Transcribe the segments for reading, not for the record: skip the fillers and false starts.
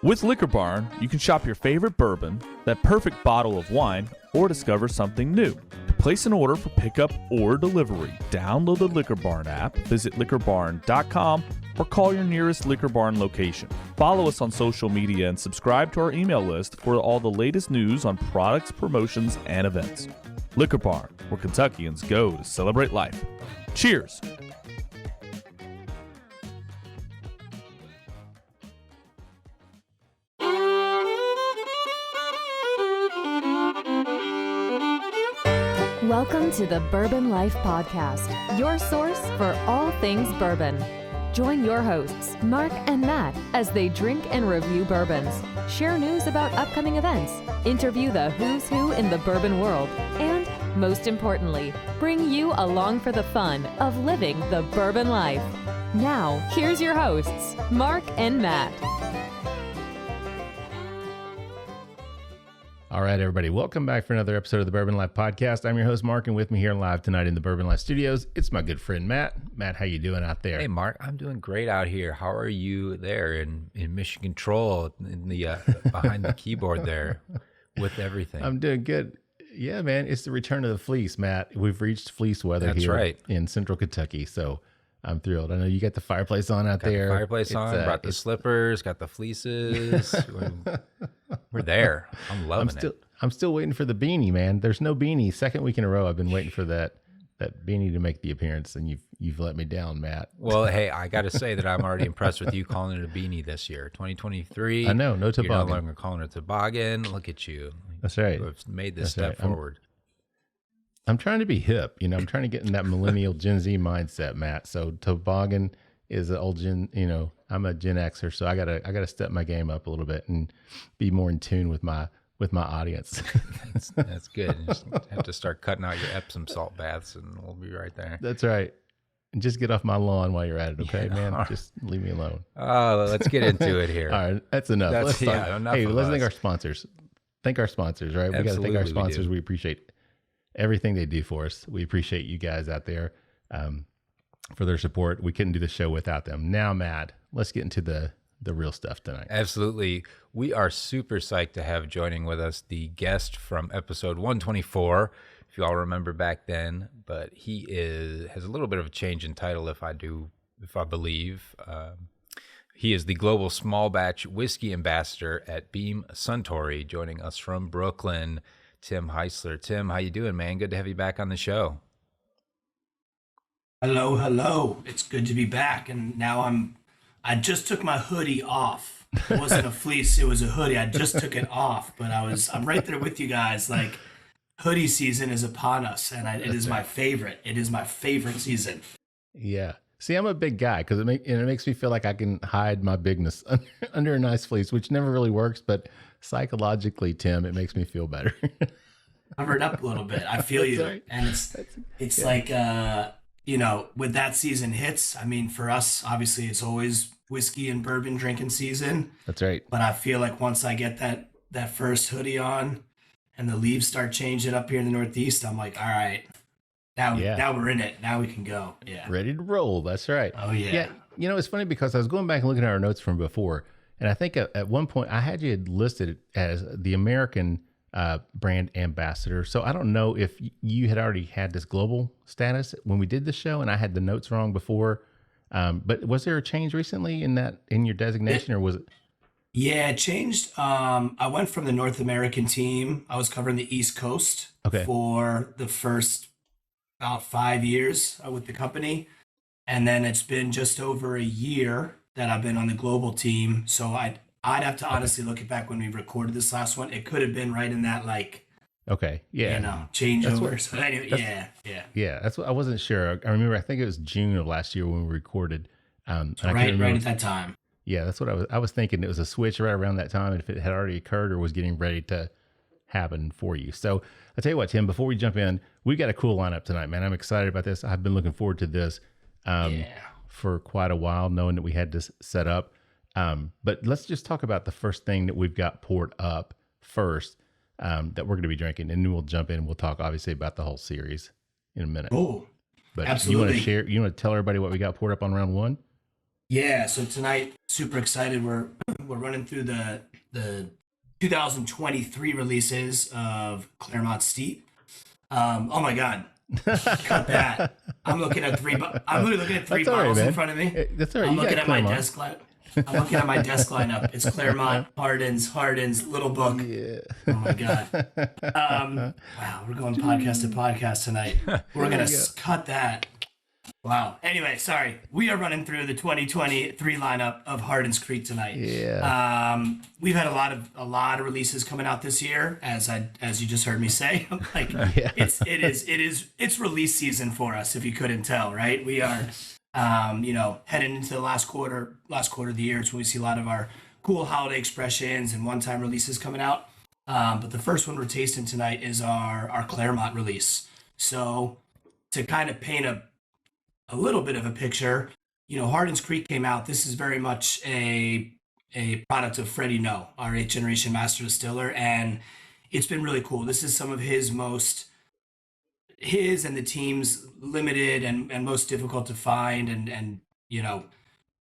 With Liquor Barn, you can shop your favorite bourbon, that perfect bottle of wine, or discover something new. To place an order for pickup or delivery, download the Liquor Barn app, visit liquorbarn.com, or call your nearest Liquor Barn location. Follow us on social media and subscribe to our email list for all the latest news on products, promotions, and events. Liquor Barn, where Kentuckians go to celebrate life. Cheers! Welcome to the Bourbon Life Podcast, your source for all things bourbon. Join your hosts, Mark and Matt, as they drink and review bourbons, share news about upcoming events, interview the who's who in the bourbon world, and, most importantly, bring you along for the fun of living the bourbon life. Now, here's your hosts, Mark and Matt. All right, everybody. Welcome back for another episode of the Bourbon Life Podcast. I'm your host, Mark, and with me here live tonight in the Bourbon Life Studios, it's my good friend, Matt. Matt, how you doing out there? Hey, Mark. I'm doing great out here. How are you there in Mission Control, in the behind the keyboard there with everything? I'm doing good. Yeah, man. It's the return of the fleece, Matt. We've reached fleece weather in central Kentucky, so I'm thrilled. I know you got the fireplace on out there. The fireplace on, brought the slippers, got the fleeces. We're there. I'm loving it. I'm still waiting for the beanie, man. There's no beanie. Second week in a row, I've been waiting for that beanie to make the appearance, and you've let me down, Matt. Well, hey, I got to say that I'm already impressed with you calling it a beanie this year. 2023. I know, no toboggan. You're no longer calling it a toboggan. Look at you. That's right. You have made this step forward. I'm trying to be hip. I'm trying to get in that millennial Gen Z mindset, Matt. So toboggan is an old Gen, I'm a Gen Xer, so I gotta step my game up a little bit and be more in tune with my audience. That's good. You just have to start cutting out your Epsom salt baths, and we'll be right there. That's right. And just get off my lawn while you're at it, okay, man? Right. Just leave me alone. Oh, let's get into it here. That's enough. Let's thank our sponsors. Thank our sponsors, right? We got to thank our sponsors. We appreciate everything they do for us. We appreciate you guys out there for their support. We couldn't do the show without them. Now, Matt, let's get into the real stuff tonight. Absolutely. We are super psyched to have joining with us the guest from episode 124, if you all remember back then, but he has a little bit of a change in title, if I believe. He is the Global Small Batch Whiskey Ambassador at Beam Suntory, joining us from Brooklyn, Tim Heuisler. Tim, how you doing, man? Good to have you back on the show. Hello. It's good to be back. And now I just took my hoodie off. It wasn't a fleece, it was a hoodie. I just took it off, but I'm right there with you guys. Like, hoodie season is upon us, and it is my favorite. It is my favorite season. Yeah. See, I'm a big guy because it makes me feel like I can hide my bigness under a nice fleece, which never really works, but psychologically, Tim, it makes me feel better. Cover it up a little bit. I feel you. Right. And it's like, with that season hits, I mean, for us, obviously, it's always whiskey and bourbon drinking season. That's right. But I feel like once I get that first hoodie on and the leaves start changing up here in the Northeast, I'm like, all right, now we're in it. Now we can go. Yeah. Ready to roll. That's right. Oh, yeah. Yeah. It's funny because I was going back and looking at our notes from before, and I think at one point I had you listed as the American brand ambassador. So I don't know if you had already had this global status when we did the show, and I had the notes wrong before. But was there a change recently in your designation, or was it? Yeah, it changed. I went from the North American team. I was covering the East Coast for the first about 5 years with the company. And then it's been just over a year that I've been on the global team. So I'd have to honestly look back when we recorded this last one. It could have been right in that changeover. So anyway, yeah. That's what I wasn't sure. I remember. I think it was June of last year when we recorded. Right at that time. Yeah, that's what I was thinking. It was a switch right around that time, and if it had already occurred or was getting ready to happen for you. So I'll tell you what, Tim. Before we jump in, we got a cool lineup tonight, man. I'm excited about this. I've been looking forward to this for quite a while, knowing that we had this set up. But let's just talk about the first thing that we've got poured up first. That we're going to be drinking, and then we'll jump in and we'll talk obviously about the whole series in a minute. Oh, but absolutely. You want to tell everybody what we got poured up on round one? Yeah. So tonight, super excited. We're We're running through the 2023 releases of Clermont Steep. Oh my God. Cut that. I'm looking at three bottles in front of me. That's all right. I'm looking at my desk lineup. It's Clermont, Hardin's Little Book. Yeah. Oh my God. Wow, we're going podcast to podcast tonight. We're going to cut that. Wow. Anyway, sorry. We are running through the 2023 lineup of Hardin's Creek tonight. Yeah. We've had a lot of releases coming out this year, as you just heard me say. Like it's release season for us, if you couldn't tell, right? We are heading into the last quarter of the year. It's when we see a lot of our cool holiday expressions and one-time releases coming out. But the first one we're tasting tonight is our Clermont release. So to kind of paint a little bit of a picture, Hardin's Creek came out. This is very much a product of Freddie Noe, our 8th generation Master Distiller, and it's been really cool. This is some of his and the team's limited and most difficult to find and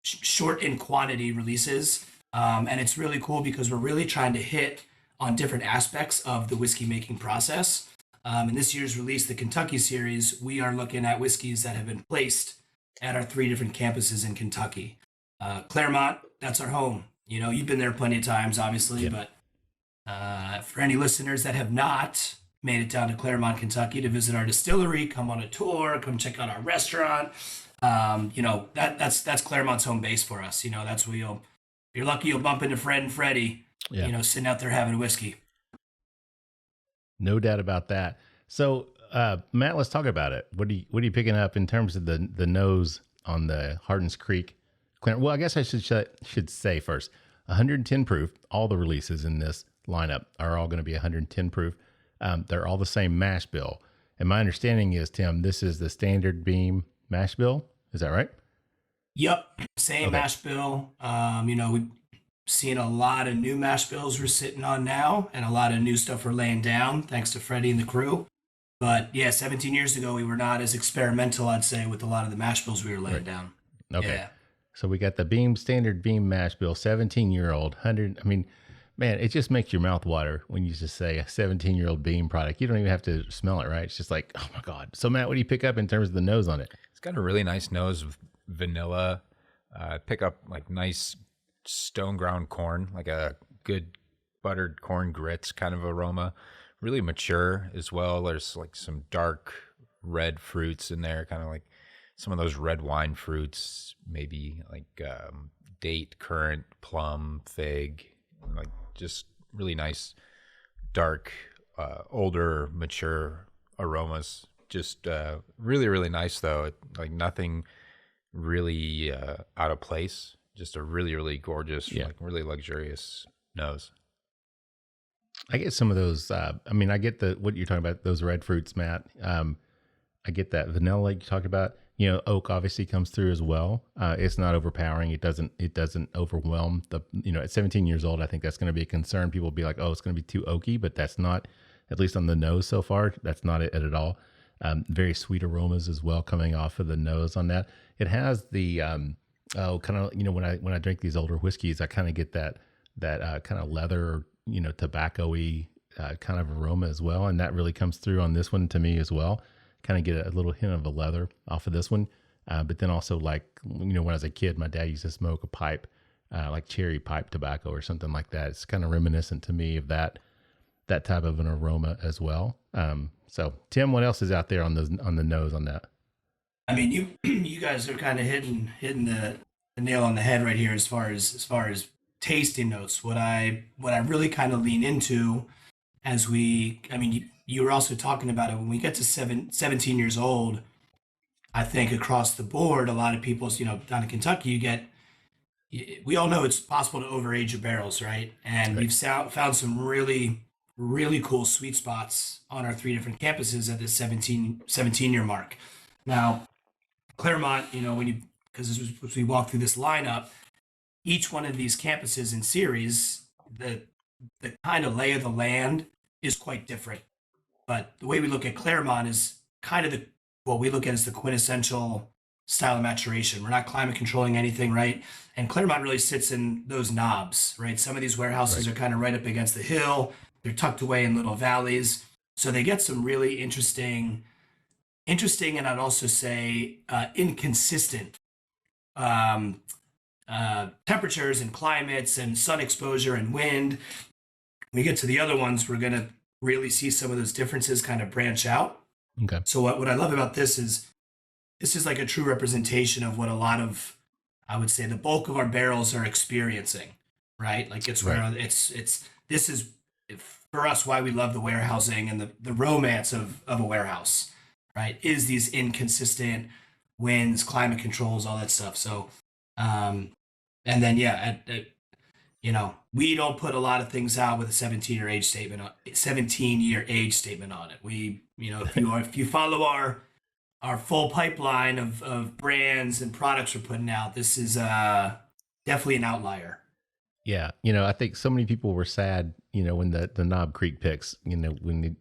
short in quantity releases. And it's really cool because we're really trying to hit on different aspects of the whiskey making process. In this year's release, the Kentucky series, we are looking at whiskeys that have been placed at our 3 different campuses in Kentucky. Clermont, that's our home. You've been there plenty of times, obviously, but for any listeners that have not made it down to Clermont, Kentucky to visit our distillery, come on a tour, come check out our restaurant, that's Clermont's home base for us. That's where if you're lucky, you'll bump into Fred and Freddie, sitting out there having whiskey. No doubt about that. So, Matt, let's talk about it. What are you picking up in terms of the nose on the Hardin's Creek? Well, I guess I should say first, 110 proof. All the releases in this lineup are all going to be 110 proof. They're all the same mash bill. And my understanding is, Tim, this is the standard Beam mash bill. Is that right? Yep. Same mash bill. We've seen a lot of new mash bills we're sitting on now and a lot of new stuff we're laying down, thanks to Freddie and the crew. But yeah, 17 years ago, we were not as experimental, I'd say, with a lot of the mash bills we were laying down. Okay. Yeah. So we got the standard Beam mash bill, 17-year-old, 100. I mean, man, it just makes your mouth water when you just say a 17-year-old Beam product. You don't even have to smell it, right? It's just like, oh my God. So Matt, what do you pick up in terms of the nose on it? It's got a really nice nose of vanilla. Pick up like nice stone ground corn, like a good buttered corn grits kind of aroma. Really mature as well. There's like some dark red fruits in there, kind of like some of those red wine fruits, maybe like date, currant, plum, fig, like just really nice, dark, older, mature aromas. Just really, really nice though. Like nothing really out of place. Just a really, really gorgeous, like really luxurious nose. I get some of those. I get what you're talking about, those red fruits, Matt. I get that vanilla like you talked about. Oak obviously comes through as well. It's not overpowering. It doesn't overwhelm at 17 years old. I think that's going to be a concern. People will be like, oh, it's going to be too oaky, but that's not, at least on the nose so far, that's not it at all. Very sweet aromas as well coming off of the nose on that. It has the, kind of, when I drink these older whiskeys, I kind of get that kind of leather, tobacco-y kind of aroma as well. And that really comes through on this one to me as well. Kind of get a little hint of a leather off of this one. But then also like, when I was a kid, my dad used to smoke a pipe, like cherry pipe tobacco or something like that. It's kind of reminiscent to me of that type of an aroma as well. So Tim, what else is out there on the nose on that? I mean, you guys are kind of hitting the nail on the head right here as far as tasting notes. What I really kind of lean into you were also talking about it when we get to 17 years old. I think across the board, a lot of people's, down in Kentucky, we all know it's possible to overage your barrels, right? And we've found some really, really cool sweet spots on our 3 different campuses at this 17-year mark. Now, Clermont, because as we walk through this lineup, each one of these campuses in series, the kind of lay of the land is quite different. But the way we look at Clermont is kind of what we look at as the quintessential style of maturation. We're not climate controlling anything, right? And Clermont really sits in those knobs, right? Some of these warehouses are kind of right up against the hill. They're tucked away in little valleys. So they get some really interesting, and I'd also say inconsistent temperatures and climates and sun exposure and wind. When we get to the other ones, we're going to really see some of those differences kind of branch out. Okay. So what I love about this is like a true representation of what a lot of, I would say, the bulk of our barrels are experiencing, right? Like it's where this is for us why we love the warehousing and the romance of a warehouse, right? Is these inconsistent winds, climate controls, all that stuff. So, and then we don't put a lot of things out with a 17-year age statement on it. We, if you follow our full pipeline of brands and products we're putting out, this is definitely an outlier. Yeah. I think so many people were sad, when the Knob Creek picks, when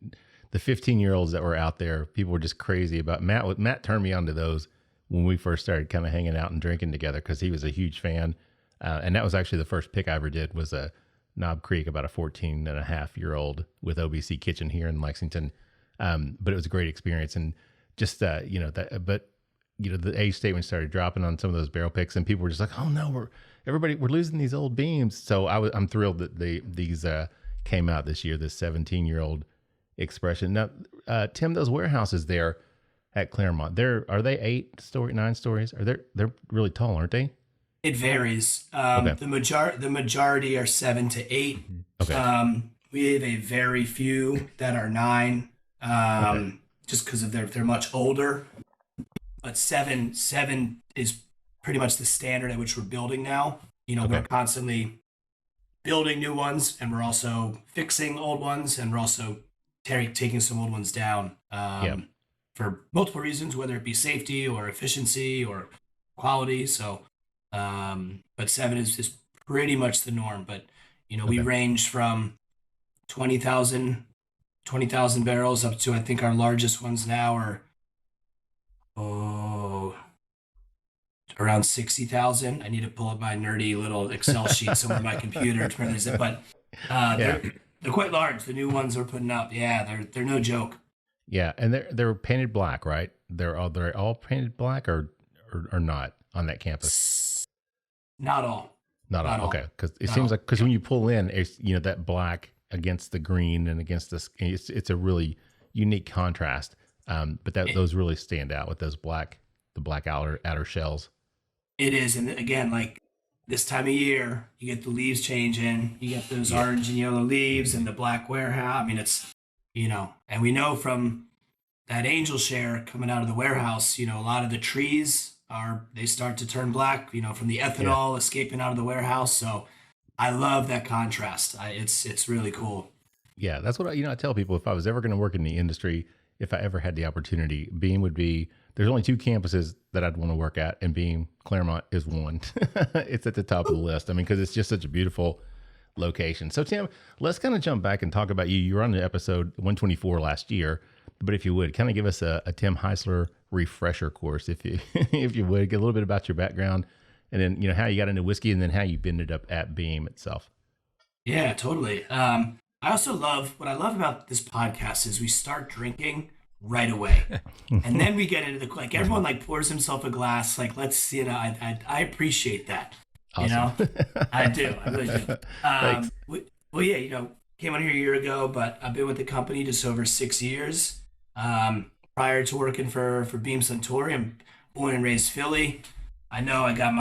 the 15-year-olds that were out there, people were just crazy about Matt turned me on to those when we first started kind of hanging out and drinking together, because he was a huge fan. And that was actually the first pick I ever did, was a Knob Creek, about a 14-and-a-half-year-old with OBC Kitchen here in Lexington. But it was a great experience. And just, the age statement started dropping on some of those barrel picks, and people were just like, oh no, we're losing these old beams. So I'm thrilled that these came out this year, this 17-year-old expression. Now, Tim, those warehouses there at Clermont, are they 8-story, 9 stories? They're really tall, aren't they? It varies. Okay. The majority are 7 to 8. Okay. We have a very few that are 9, just because of they're much older. But 7 is pretty much the standard at which we're building now. We're constantly building new ones, and we're also fixing old ones, and we're also taking some old ones down for multiple reasons, whether it be safety or efficiency or quality. So, but 7 is pretty much the norm. But we range from 20,000 barrels up to, I think our largest ones now are around 60,000. I need to pull up my nerdy little Excel sheet somewhere on my computer to where it. But they're quite large. The new ones we're putting up, they're no joke. Yeah, and they're painted black, right? They're all painted black or not on that campus? Not all. Not all. Okay, because it seems like when you pull in, it's that black against the green and against this, it's a really unique contrast. But those really stand out with the black outer shells. It is, and again, like this time of year, you get the leaves changing, you get those orange and yellow leaves and the black warehouse. I mean, it's and we know from that angel share coming out of the warehouse, a lot of the trees they start to turn black, from the ethanol escaping out of the warehouse. So I love that contrast. It's really cool. Yeah, that's what I tell people. If I was ever going to work in the industry, if I ever had the opportunity, Beam would be. There's only 2 campuses that I'd want to work at, and Beam Clermont is one. It's at the top of the list. I mean, because it's just such a beautiful location. So Tim, let's kind of jump back and talk about you. You were on the episode 124 last year, but if you would kind of give us a Tim Heuisler refresher course, if you if you would, get a little bit about your background, and then how you got into whiskey, and then how you ended up at Beam itself. Yeah, totally. I also what I love about this podcast is we start drinking right away, and then we get into everyone pours himself a glass. Let's I appreciate that. Awesome. I do. I really do. Came on here a year ago, but I've been with the company just over 6 years. Prior to working for Beam Suntory, I'm born and raised Philly. I know I got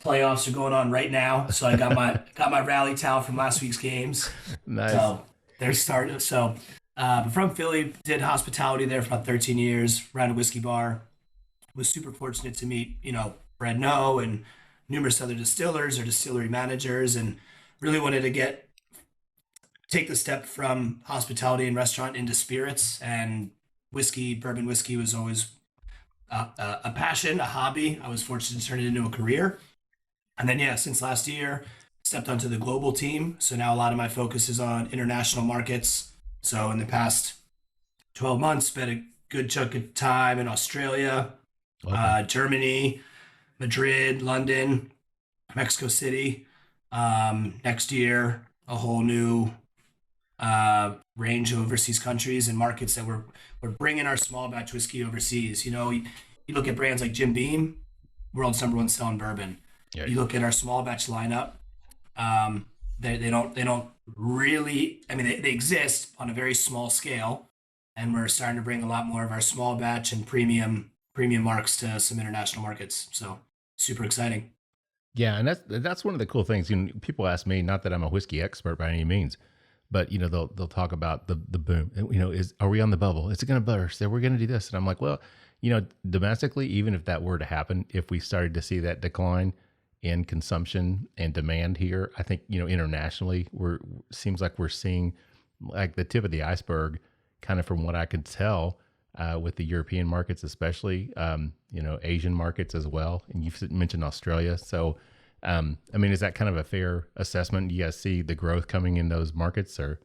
playoffs are going on right now, so I got my rally towel from last week's games. Nice. So they're starting. So from Philly, did hospitality there for about 13 years, ran a whiskey bar. Was super fortunate to meet Freddie Noe and numerous other distillers or distillery managers, and really wanted to take the step from hospitality and restaurant into spirits, and whiskey. Bourbon whiskey was always a passion, a hobby. I was fortunate to turn it into a career. And then, since last year, stepped onto the global team. So now a lot of my focus is on international markets. So in the past 12 months, spent a good chunk of time in Australia, Germany, Madrid, London, Mexico City. Next year, a whole new range of overseas countries and markets that we're bringing our small batch whiskey overseas. You know, you look at brands like Jim Beam, world's #1 selling bourbon. Yeah. You look at our small batch lineup. They don't really. I mean, they exist on a very small scale, and we're starting to bring a lot more of our small batch and premium marks to some international markets. So super exciting. Yeah, and that's one of the cool things. You know, people ask me, not that I'm a whiskey expert by any means, but you know, they'll talk about the boom. You know, are we on the bubble? Is it going to burst? Are we going to do this? And I'm like, well, you know, domestically, even if that were to happen, if we started to see that decline in consumption and demand here, I think, you know, internationally, seems like we're seeing like the tip of the iceberg, kind of from what I could tell, with the European markets, especially, you know, Asian markets as well. And you've mentioned Australia. So, I mean, is that kind of a fair assessment? You guys see the growth coming in those markets, or?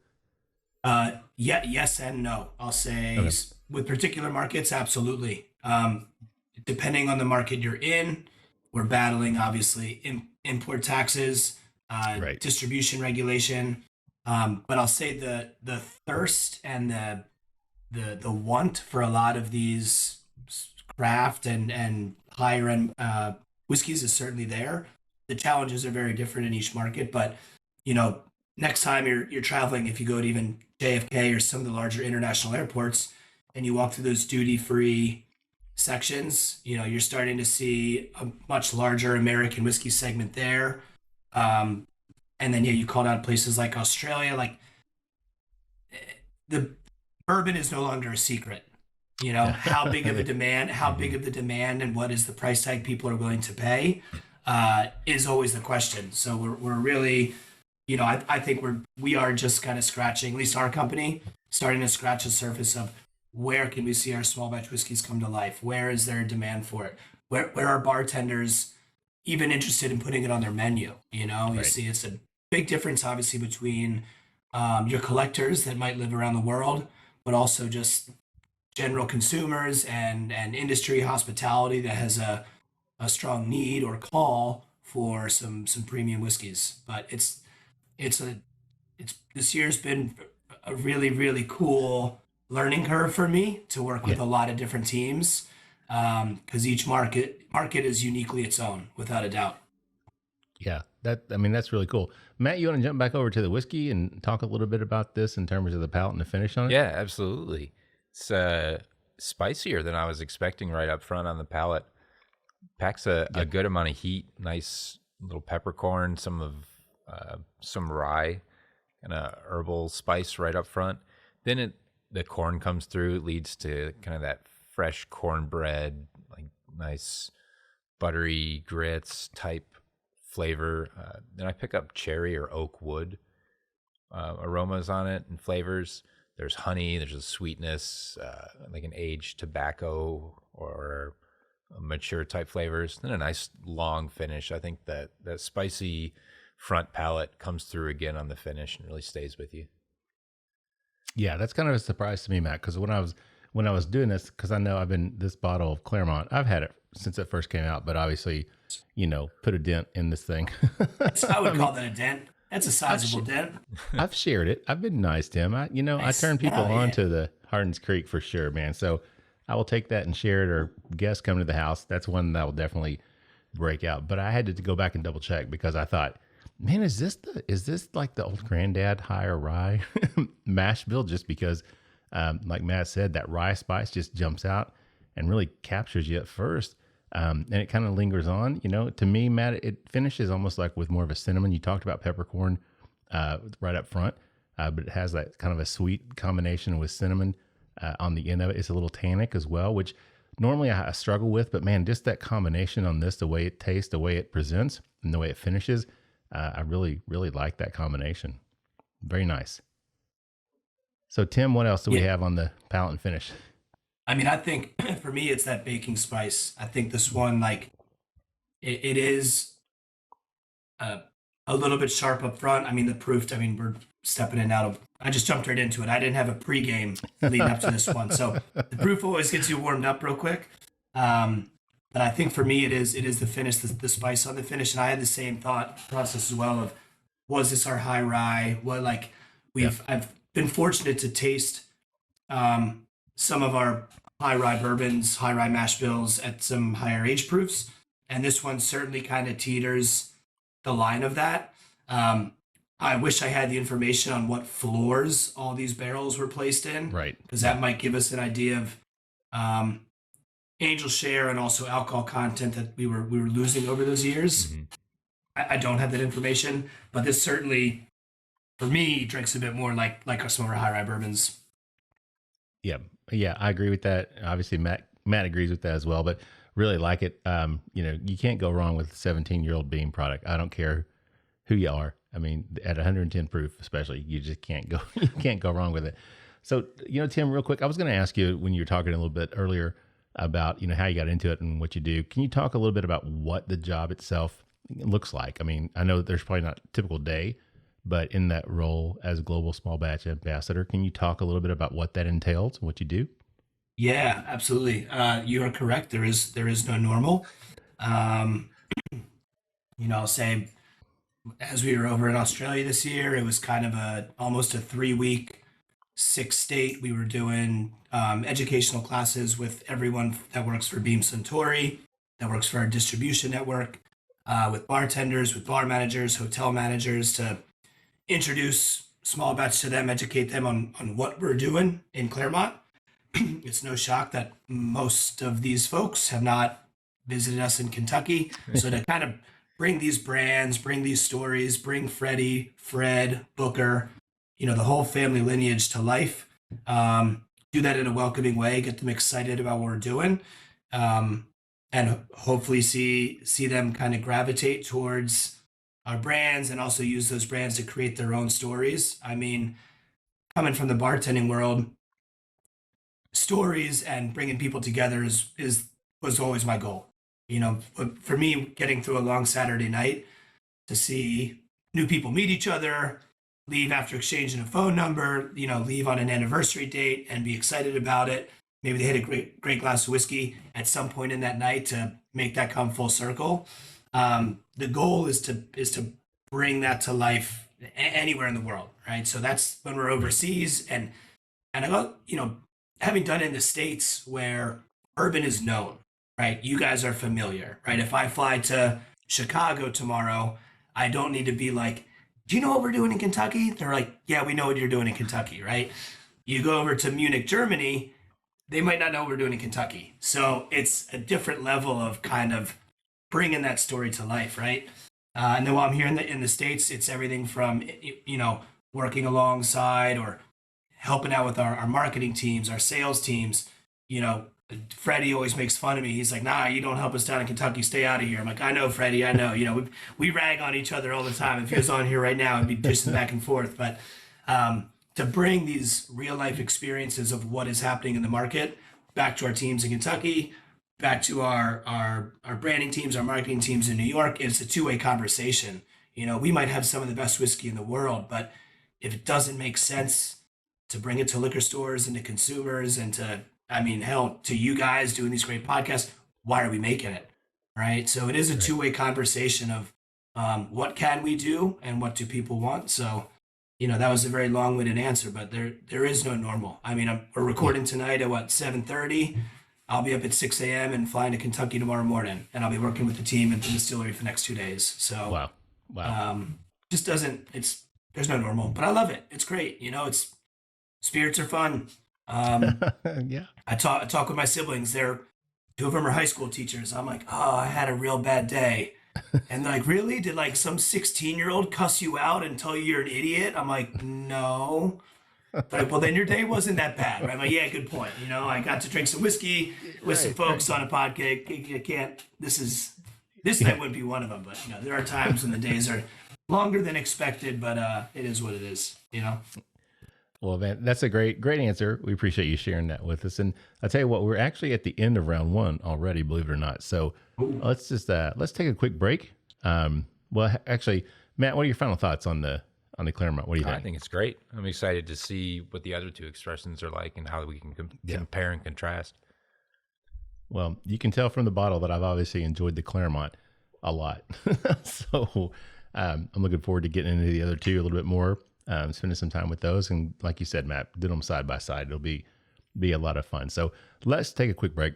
Yeah, yes and no. I'll say with particular markets, absolutely. Depending on the market you're in, we're battling obviously import taxes, distribution regulation. But I'll say the thirst and the want for a lot of these craft and higher end whiskeys is certainly there. The challenges are very different in each market, but you know, next time you're traveling, if you go to even JFK or some of the larger international airports and you walk through those duty-free sections, you know, you're starting to see a much larger American whiskey segment there. And then, yeah, you called out places like Australia, like the bourbon is no longer a secret. You know, how big of a demand, and what is the price tag people are willing to pay is always the question. So we're really, you know, I think we are just kind of scratching, at least our company, starting to scratch the surface of where can we see our small batch whiskeys come to life? Where is there a demand for it? Where are bartenders even interested in putting it on their menu? You know, you see it's a big difference, obviously, between your collectors that might live around the world, but also just general consumers and industry hospitality that has a strong need or call for some premium whiskeys. But it's this year's been a really, really cool learning curve for me to work with a lot of different teams, because each market is uniquely its own, without a doubt. Yeah, that's really cool. Matt, you want to jump back over to the whiskey and talk a little bit about this in terms of the palate and the finish on it? Yeah, absolutely. It's spicier than I was expecting right up front on the palate. Packs a good amount of heat, nice little peppercorn, some rye, and a herbal spice right up front. Then the corn comes through, it leads to kind of that fresh cornbread, like nice buttery grits type flavor. Then I pick up cherry or oak wood aromas on it and flavors. There's honey, there's a sweetness, like an aged tobacco or mature type flavors. Then a nice long finish. I think that spicy front palate comes through again on the finish and really stays with you. Yeah, that's kind of a surprise to me, Matt, because when I was doing this, because I know this bottle of Clermont, I've had it since it first came out, but obviously, you know, put a dent in this thing. I would call that a dent. That's a sizable dent. I've shared it. I've been nice, Tim. I turn people on to the Hardin's Creek for sure, man. So I will take that and share it, or guests come to the house. That's one that will definitely break out. But I had to go back and double check, because I thought, man, is this like the old granddad higher rye mash bill? Just because, like Matt said, that rye spice just jumps out and really captures you at first. And it kind of lingers on, you know. To me, Matt, it finishes almost like with more of a cinnamon. You talked about peppercorn right up front, but it has that kind of a sweet combination with cinnamon on the end of it. It's a little tannic as well, which normally I struggle with. But man, just that combination on this, the way it tastes, the way it presents, and the way it finishes, I really, really like that combination. Very nice. So, Tim, what else do we have on the palate and finish? I mean, I think for me, it's that baking spice. I think this one, like, it is a little bit sharp up front. I mean, the proof, we're stepping in out of, I just jumped right into it. I didn't have a pregame leading up to this one. So the proof always gets you warmed up real quick. But I think for me, it is the finish, the spice on the finish. And I had the same thought process as well of, was this our high rye? Well, like I've been fortunate to taste some of our high rye bourbons, high rye mash bills at some higher age proofs. And this one certainly kind of teeters the line of that. I wish I had the information on what floors all these barrels were placed in. Right. Because that might give us an idea of angel share and also alcohol content that we were losing over those years. Mm-hmm. I don't have that information, but this certainly, for me, drinks a bit more like some of our high rye bourbons. Yeah, I agree with that. Obviously, Matt agrees with that as well, but really like it. You can't go wrong with a 17-year-old Beam product. I don't care who you are. I mean, at 110 proof, especially, you just can't go wrong with it. So, Tim, real quick, I was going to ask you when you were talking a little bit earlier about, how you got into it and what you do. Can you talk a little bit about what the job itself looks like? I mean, I know there's probably not a typical day, but in that role as global small batch ambassador, can you talk a little bit about what that entails and what you do? Yeah, absolutely. You are correct. There is no normal. I'll say, as we were over in Australia this year, it was kind of almost a 3-week, 6-state. We were doing educational classes with everyone that works for Beam Suntory, that works for our distribution network, with bartenders, with bar managers, hotel managers, to introduce small batch to them, educate them on what we're doing in Clermont. It's no shock that most of these folks have not visited us in Kentucky. So to kind of bring these brands, bring these stories, bring Freddie, Fred, Booker, the whole family lineage to life, do that in a welcoming way, get them excited about what we're doing, and hopefully see them kind of gravitate towards our brands and also use those brands to create their own stories. I mean, coming from the bartending world, stories and bringing people together was always my goal. For me, getting through a long Saturday night to see new people meet each other, leave after exchanging a phone number, leave on an anniversary date and be excited about it. Maybe they had a great glass of whiskey at some point in that night to make that come full circle. The goal is to bring that to life anywhere in the world, right? So that's when we're overseas, and I got, having done it in the States where bourbon is known, right? You guys are familiar, right? If I fly to Chicago tomorrow, I don't need to be like, do you know what we're doing in Kentucky? They're like, yeah, we know what you're doing in Kentucky, right? You go over to Munich, Germany, they might not know what we're doing in Kentucky. So it's a different level of kind of bringing that story to life, right? And then while I'm here in the States, it's everything from, working alongside or helping out with our marketing teams, our sales teams. Freddie always makes fun of me. He's like, nah, you don't help us down in Kentucky. Stay out of here. I'm like, I know, Freddie, I know. We rag on each other all the time. If he was on here right now, it'd be dishing back and forth. But to bring these real life experiences of what is happening in the market back to our teams in Kentucky, back to our branding teams, our marketing teams in New York, it's a two-way conversation. We might have some of the best whiskey in the world, but if it doesn't make sense to bring it to liquor stores and to consumers and to you guys doing these great podcasts, why are we making it? Right. So it is a two-way conversation of what can we do and what do people want? So, that was a very long-winded answer, but there is no normal. I mean, we're recording tonight at 7:30. I'll be up at 6 a.m. and flying to Kentucky tomorrow morning, and I'll be working with the team at the distillery for the next 2 days. So Wow. There's no normal, but I love it. It's great. Spirits are fun. Yeah. I talk with my siblings. Two of them are high school teachers. I'm like, oh, I had a real bad day. And they're like, really? Did some 16-year-old cuss you out and tell you you're an idiot? I'm like, no. But well, then your day wasn't that bad, right? I'm like, yeah, good point. I got to drink some whiskey with some folks on a podcast. You can't. This night wouldn't be one of them. But there are times when the days are longer than expected. But it is what it is. Well, man, that's a great answer. We appreciate you sharing that with us. And I'll tell you what, we're actually at the end of round one already, believe it or not. So let's take a quick break. Well, actually, Matt, what are your final thoughts on the Clermont? What do you think? I think it's great. I'm excited to see what the other two expressions are like and how we can compare and contrast. Well, you can tell from the bottle that I've obviously enjoyed the Clermont a lot. So I'm looking forward to getting into the other two a little bit more, spending some time with those. And like you said, Matt, did them side by side. It'll be a lot of fun. So let's take a quick break,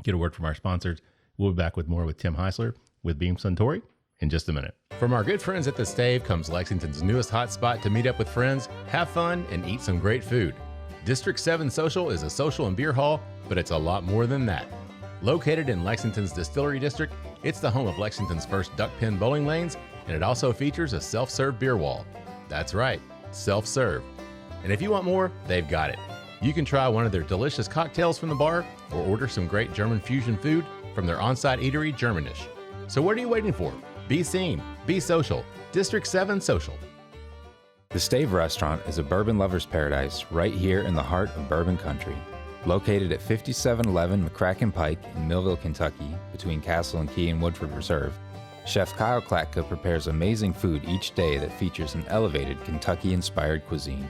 get a word from our sponsors. We'll be back with more with Tim Heuisler with Beam Suntory in just a minute. From our good friends at The Stave comes Lexington's newest hot spot to meet up with friends, have fun, and eat some great food. District 7 Social is a social and beer hall, but it's a lot more than that. Located in Lexington's Distillery District, it's the home of Lexington's first duck pin bowling lanes, and it also features a self-serve beer wall. That's right, self-serve. And if you want more, they've got it. You can try one of their delicious cocktails from the bar or order some great German fusion food from their on-site eatery, Germanish. So what are you waiting for? Be seen, be social. District 7 Social. The Stave Restaurant is a bourbon lover's paradise right here in the heart of bourbon country. Located at 5711 McCracken Pike in Millville, Kentucky, between Castle and Key and Woodford Reserve, Chef Kyle Klatka prepares amazing food each day that features an elevated Kentucky-inspired cuisine.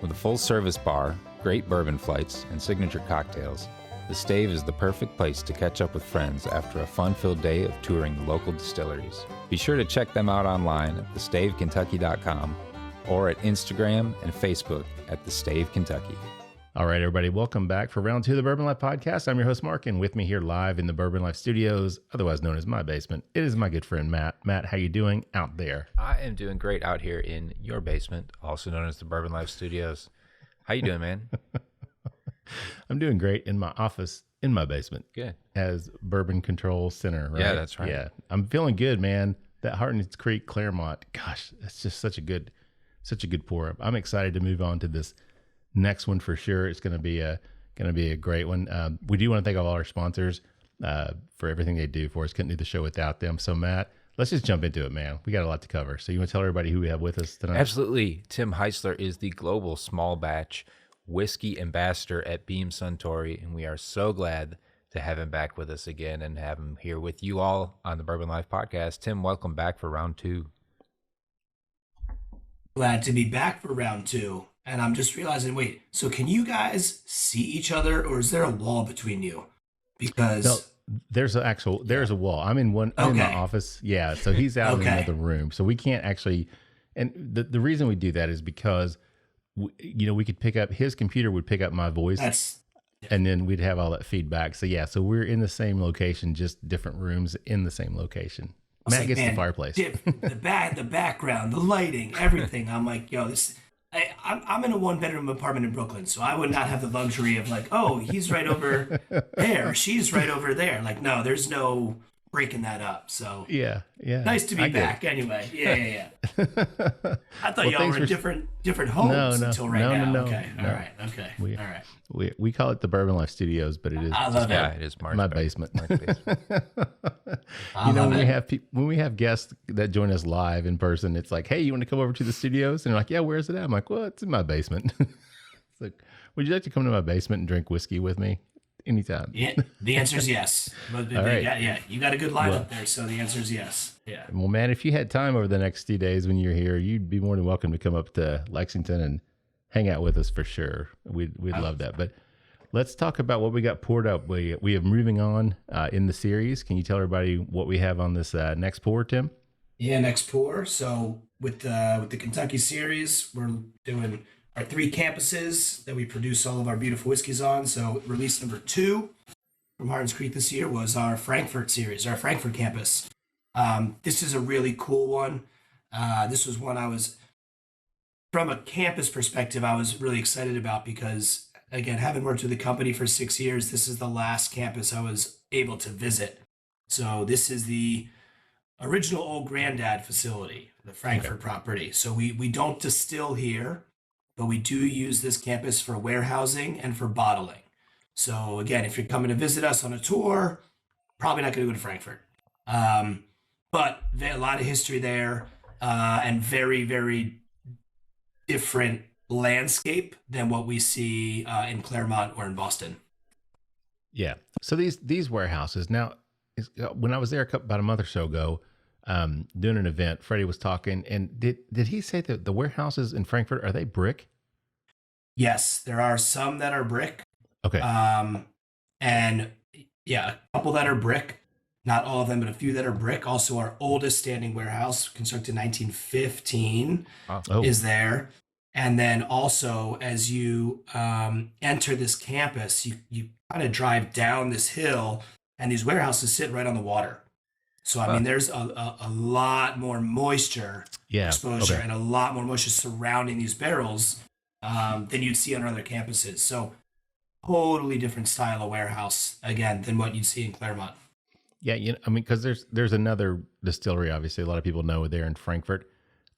With a full-service bar, great bourbon flights, and signature cocktails, the Stave is the perfect place to catch up with friends after a fun-filled day of touring the local distilleries. Be sure to check them out online at thestavekentucky.com or at Instagram and Facebook at The Stave Kentucky. All right, everybody, welcome back for round 2 of the Bourbon Life Podcast. I'm your host, Mark, and with me here live in the Bourbon Life Studios, otherwise known as my basement, it is my good friend, Matt. Matt, how you doing out there? I am doing great out here in your basement, also known as the Bourbon Life Studios. How you doing, man? I'm doing great in my office in my basement. Good. As Bourbon Control Center, right? Yeah, that's right. Yeah, I'm feeling good, man. That Hardin Creek Clermont, gosh, that's just such a good pour. I'm excited to move on to this next one for sure. It's going to be a great one. We do want to thank all our sponsors for everything they do for us. Couldn't do the show without them. So Matt, let's just jump into it, man. We got a lot to cover. So you want to tell everybody who we have with us tonight? Absolutely. Tim Heuisler is the global small batch whiskey ambassador at Beam Suntory, and we are so glad to have him back with us again and have him here with you all on the Bourbon Life Podcast. Tim, welcome back for round 2. Glad to be back for round 2. And I'm just realizing, wait, so can you guys see each other, or is there a wall between you? Because no, there's a wall. I'm in my office. Yeah. So he's out in another room. So we can't actually, and the reason we do that is because we could pick up, his computer would pick up my voice. And then we'd have all that feedback. So yeah, so we're in the same location, just different rooms in the same location. Matt gets the fireplace. The background, the lighting, everything. I'm like, I'm in a 1-bedroom apartment in Brooklyn, so I would not have the luxury of like, oh, he's right over there, she's right over there. Like, no, there's no breaking that up. So yeah. Nice to be back. Anyway, yeah. I thought y'all were in different homes until right now. No. Okay, all right. We call it the Bourbon Life Studios, but it is it is my basement. When we have guests that join us live in person, it's like, hey, you want to come over to the studios? And they're like, yeah, where's it at? I'm like, well, it's in my basement. It's like, would you like to come to my basement and drink whiskey with me? Anytime. Yeah, the answer is yes. But right. Yeah, you got a good lineup there, so the answer is yes. Yeah. Well, man, if you had time over the next few days when you're here, you'd be more than welcome to come up to Lexington and hang out with us for sure. We'd love that. But let's talk about what we got poured up. We are moving on in the series. Can you tell everybody what we have on this next pour, Tim? Yeah, next pour. So with the Kentucky series, we're doing our 3 campuses that we produce all of our beautiful whiskeys on. So release number 2 from Hardin Creek this year was our Frankfort series, our Frankfort campus. This is a really cool one. This was one I was, from a campus perspective, I was really excited about because, again, having worked with the company for 6 years, this is the last campus I was able to visit. So this is the original old granddad facility, the Frankfort property. So we don't distill here, but we do use this campus for warehousing and for bottling. So again, if you're coming to visit us on a tour, probably not going to go to Frankfort. But a lot of history there, and very, very different landscape than what we see in Clermont or in Boston. Yeah. So these warehouses now, when I was there about a month or so ago, doing an event, Freddie was talking, and did he say that the warehouses in Frankfort, are they brick? Yes, there are some that are brick. Okay. And Yeah, a couple that are brick. Not all of them, but a few that are brick. Also, our oldest standing warehouse, constructed in 1915, is there. And then also, as you enter this campus, you kind of drive down this hill, and these warehouses sit right on the water. So, I mean, there's a lot more moisture exposure and a lot more moisture surrounding these barrels than you'd see on other campuses. So, totally different style of warehouse, again, than what you'd see in Clermont. Yeah, I mean, because there's another distillery, obviously, a lot of people know there in Frankfort,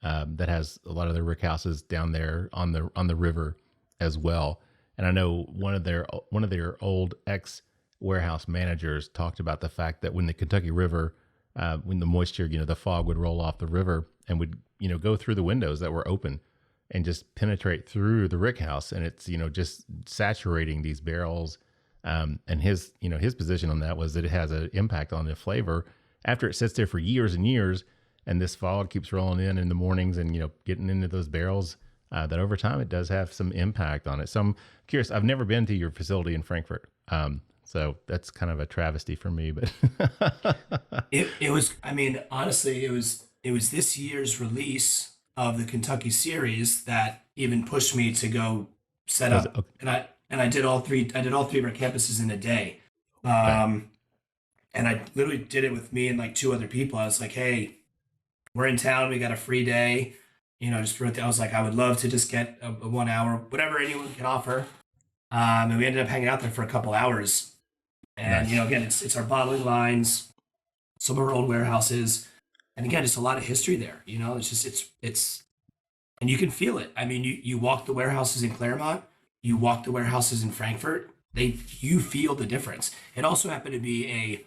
that has a lot of their rick houses down there on the river as well. And I know one of their old ex warehouse managers talked about the fact that when the Kentucky River, when the moisture, the fog would roll off the river and would go through the windows that were open and just penetrate through the rick house, and it's just saturating these barrels. And his position on that was that it has an impact on the flavor after it sits there for years and years, and this fog keeps rolling in the mornings and getting into those barrels. That over time it does have some impact on it. So I'm curious. I've never been to your facility in Frankfort, so that's kind of a travesty for me. But it was. I mean, honestly, it was this year's release of the Kentucky series that even pushed me to go set up, okay. And I did all three of our campuses in a day. And I literally did it with me and like two other people. I was like, hey, we're in town. We got a free day. Just wrote I was like, I would love to just get a 1 hour, whatever anyone can offer. And we ended up hanging out there for a couple hours. And, nice. Again, it's our bottling lines, some of our old warehouses. And again, it's a lot of history there. It's just, it's, and you can feel it. I mean, you walk the warehouses in Clermont, you walk the warehouses in Frankfort, you feel the difference. It also happened to be a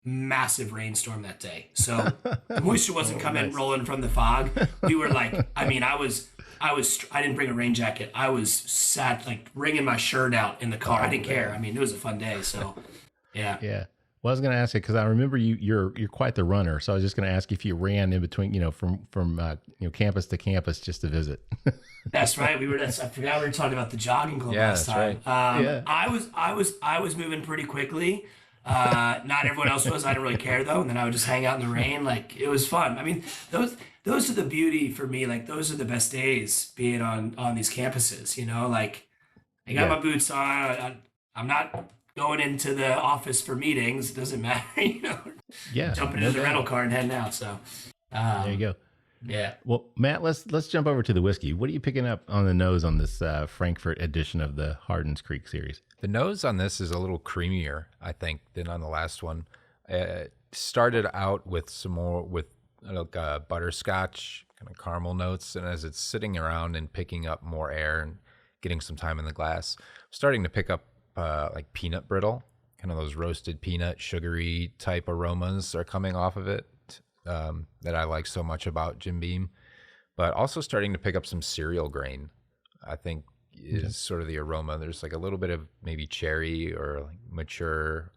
massive rainstorm that day. So the moisture wasn't coming rolling from the fog. We were like, I mean, I didn't bring a rain jacket. I was sat like wringing my shirt out in the car. I didn't care. I mean, it was a fun day. So yeah. Yeah. Well, I was going to ask you, because I remember you're quite the runner. So I was just going to ask if you ran in between, from campus to campus just to visit. That's right. I forgot we were talking about the jogging club last time. Right. I was moving pretty quickly. Not everyone else was. I didn't really care though. And then I would just hang out in the rain. Like, it was fun. I mean, those are the beauty for me. Like, those are the best days being on these campuses. Like, I got my boots on. I'm not going into the office for meetings. It doesn't matter, jumping into the rental car and heading out. So there you go. Yeah. Well, Matt, let's jump over to the whiskey. What are you picking up on the nose on this Frankfort edition of the Hardin's Creek series? The nose on this is a little creamier, I think, than on the last one. It started out with some more with butterscotch kind of caramel notes, and as it's sitting around and picking up more air and getting some time in the glass, starting to pick up like peanut brittle, kind of those roasted peanut, sugary type aromas are coming off of it that I like so much about Jim Beam, but also starting to pick up some cereal grain, I think is sort of the aroma. There's like a little bit of maybe cherry or like mature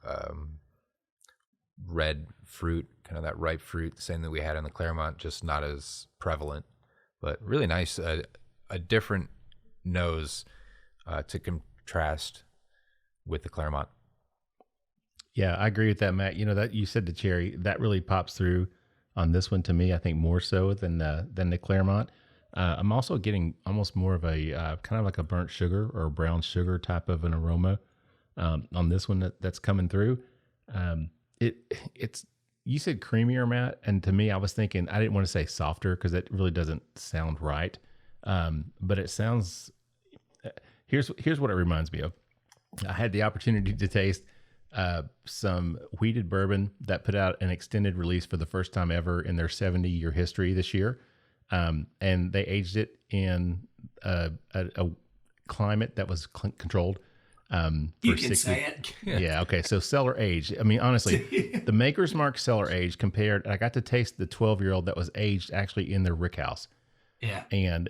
red fruit, kind of that ripe fruit, same that we had in the Clermont, just not as prevalent, but really nice, a different nose to contrast with the Clermont. Yeah, I agree with that, Matt. That you said the cherry, that really pops through on this one to me, I think more so than the Clermont. I'm also getting almost more of a kind of like a burnt sugar or brown sugar type of an aroma on this one that's coming through. It's you said creamier, Matt, and to me, I was thinking, I didn't want to say softer because it really doesn't sound right. But it sounds. Here's what it reminds me of. I had the opportunity to taste some wheated bourbon that put out an extended release for the first time ever in their 70-year history this year. And they aged it in a climate that was controlled. You can say it. Yeah. Okay. So cellar aged. I mean, honestly, the Maker's Mark cellar aged compared, I got to taste the 12-year-old that was aged actually in their rick house. Yeah. And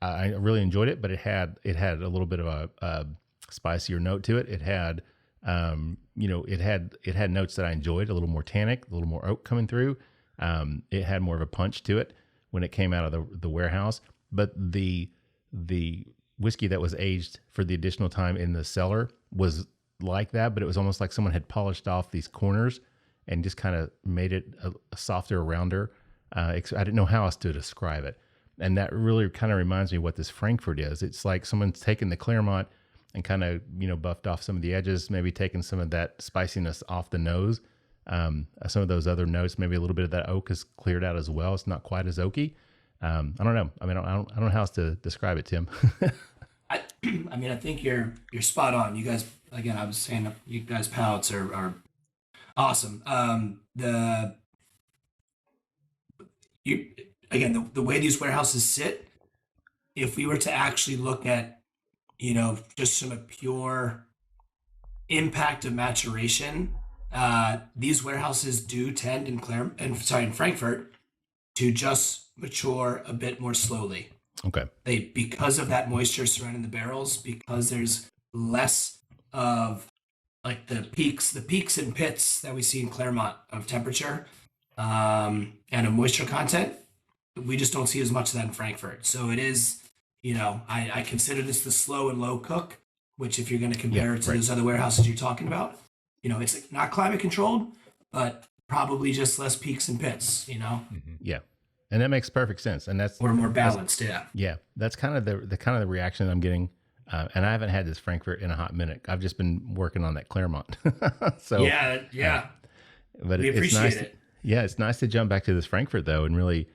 I really enjoyed it, but it had a little bit of a spicier note to it. It had, it had notes that I enjoyed, a little more tannic, a little more oak coming through. It had more of a punch to it when it came out of the warehouse, but the whiskey that was aged for the additional time in the cellar was like that, but it was almost like someone had polished off these corners and just kind of made it a softer, rounder. I didn't know how else to describe it. And that really kind of reminds me of what this Frankfort is. It's like someone's taken the Clermont and kind of, buffed off some of the edges, maybe taken some of that spiciness off the nose. Some of those other notes, maybe a little bit of that oak is cleared out as well. It's not quite as oaky. I don't know. I mean, I don't know how else to describe it, Tim. I think you're spot on. You guys, again, I was saying, you guys' palates are awesome. The way these warehouses sit, if we were to actually look at, just from a pure impact of maturation, these warehouses do tend in Frankfort to just mature a bit more slowly. Okay. Because of that moisture surrounding the barrels, because there's less of like the peaks and pits that we see in Clermont of temperature and of moisture content, we just don't see as much of that in Frankfort. So it is, I consider this the slow and low cook, which if you're going to compare it to those other warehouses you're talking about, it's like not climate controlled, but probably just less peaks and pits, Mm-hmm. Yeah. And that makes perfect sense. And we're more balanced. Yeah. Yeah. That's kind of the reaction I'm getting. And I haven't had this Frankfort in a hot minute. I've just been working on that Clermont. So yeah. But we appreciate nice it. It's nice to jump back to this Frankfort though, and really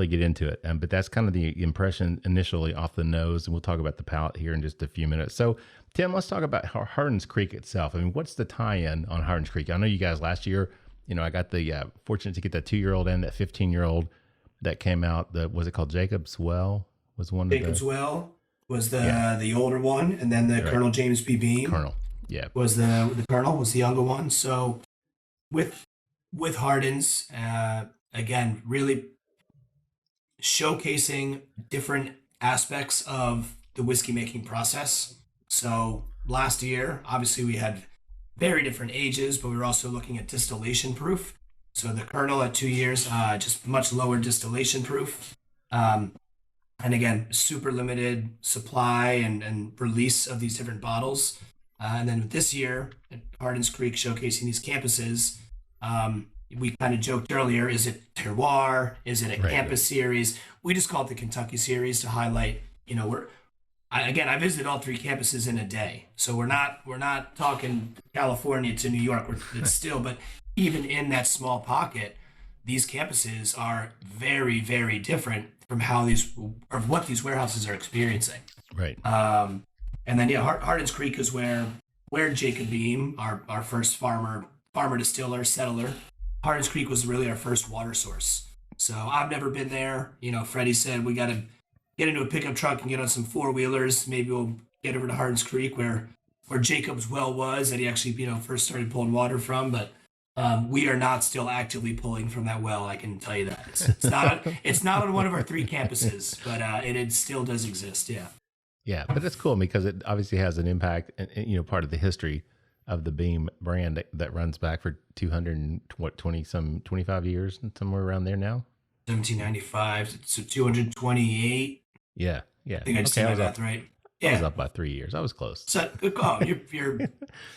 get into it. But that's kind of the impression initially off the nose. And we'll talk about the palate here in just a few minutes. So Tim, let's talk about Hardin's Creek itself. I mean, what's the tie-in on Hardin's Creek? I know you guys last year, I got the fortunate to get that 2-year-old and that 15-year-old that came out. Was it called Jacob's Well? Was one Jacob's Well was the older one, and then the Colonel James P. Beam. Colonel, was the Colonel was the younger one. So with Hardin's, again, really showcasing different aspects of the whiskey making process. So last year, obviously, we had very different ages, but we were also looking at distillation proof. So the Colonel at 2 years, just much lower distillation proof. And again, super limited supply and release of these different bottles. And then this year at Hardin's Creek, showcasing these campuses, we kind of joked earlier, is it terroir? Is it a campus series? We just call it the Kentucky series to highlight, I visited all 3 campuses in a day. So we're not talking California to New York. It's still, but even in that small pocket, these campuses are very, very different from what these warehouses are experiencing. Right. And then Hardin's Creek is where Jacob Beam, our first farmer distiller, settler, Hardin's Creek was really our first water source. So I've never been there. Freddie said we got to get into a pickup truck and get on some 4-wheelers. Maybe we'll get over to Hardin's Creek where Jacob's Well was that he actually first started pulling water from. But we are not still actively pulling from that well. I can tell you that it's not on one of our 3 campuses, but it still does exist. Yeah. Yeah, but that's cool because it obviously has an impact and part of the history of the Beam brand that runs back for 25 years, somewhere around there now. 1795, so 228. Yeah. I think I just did my math right. Yeah. I was up by 3 years. I was close. So good call. You're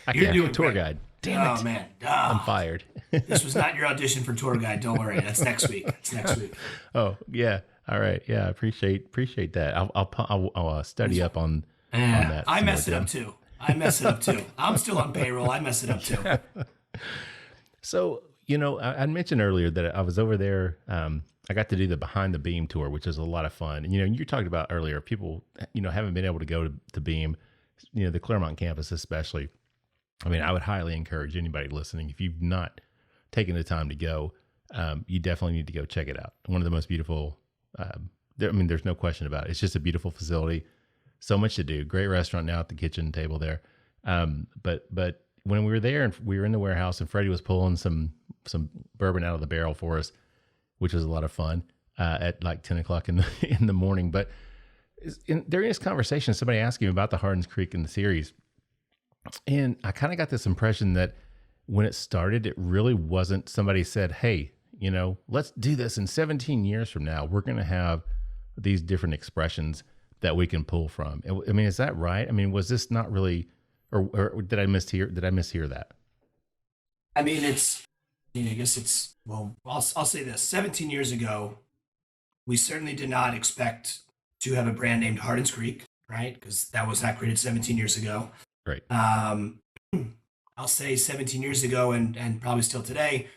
I can't do a tour guide. Damn it. Oh man, I'm fired. This was not your audition for tour guide. Don't worry. That's next week. It's next week. Oh yeah. All right. Yeah. Appreciate that. I'll study up on that. I mess it up too. I'm still on payroll. I mess it up too. So, I mentioned earlier that I was over there. I got to do the Behind the Beam tour, which is a lot of fun. And, you talked about earlier, people, haven't been able to go to Beam, the Clermont campus especially. I mean, I would highly encourage anybody listening, if you've not taken the time to go, you definitely need to go check it out. One of the most beautiful, there's no question about it. It's just a beautiful facility. So much to do. Great restaurant now at the kitchen table there. But when we were there and we were in the warehouse and Freddie was pulling some bourbon out of the barrel for us, which was a lot of fun at like 10 o'clock in the morning. But during this conversation, somebody asked him about the Hardin's Creek in the series. And I kind of got this impression that when it started, it really wasn't somebody said, hey, let's do this in 17 years from now. We're going to have these different expressions that we can pull from. I mean, is that right? I mean, was this not really or did I mishear that? I mean, I guess it's, well, I'll say this. 17 years ago, we certainly did not expect to have a brand named Hardin's Creek, right? Because that was not created 17 years ago. Right. I'll say 17 years ago and probably still today,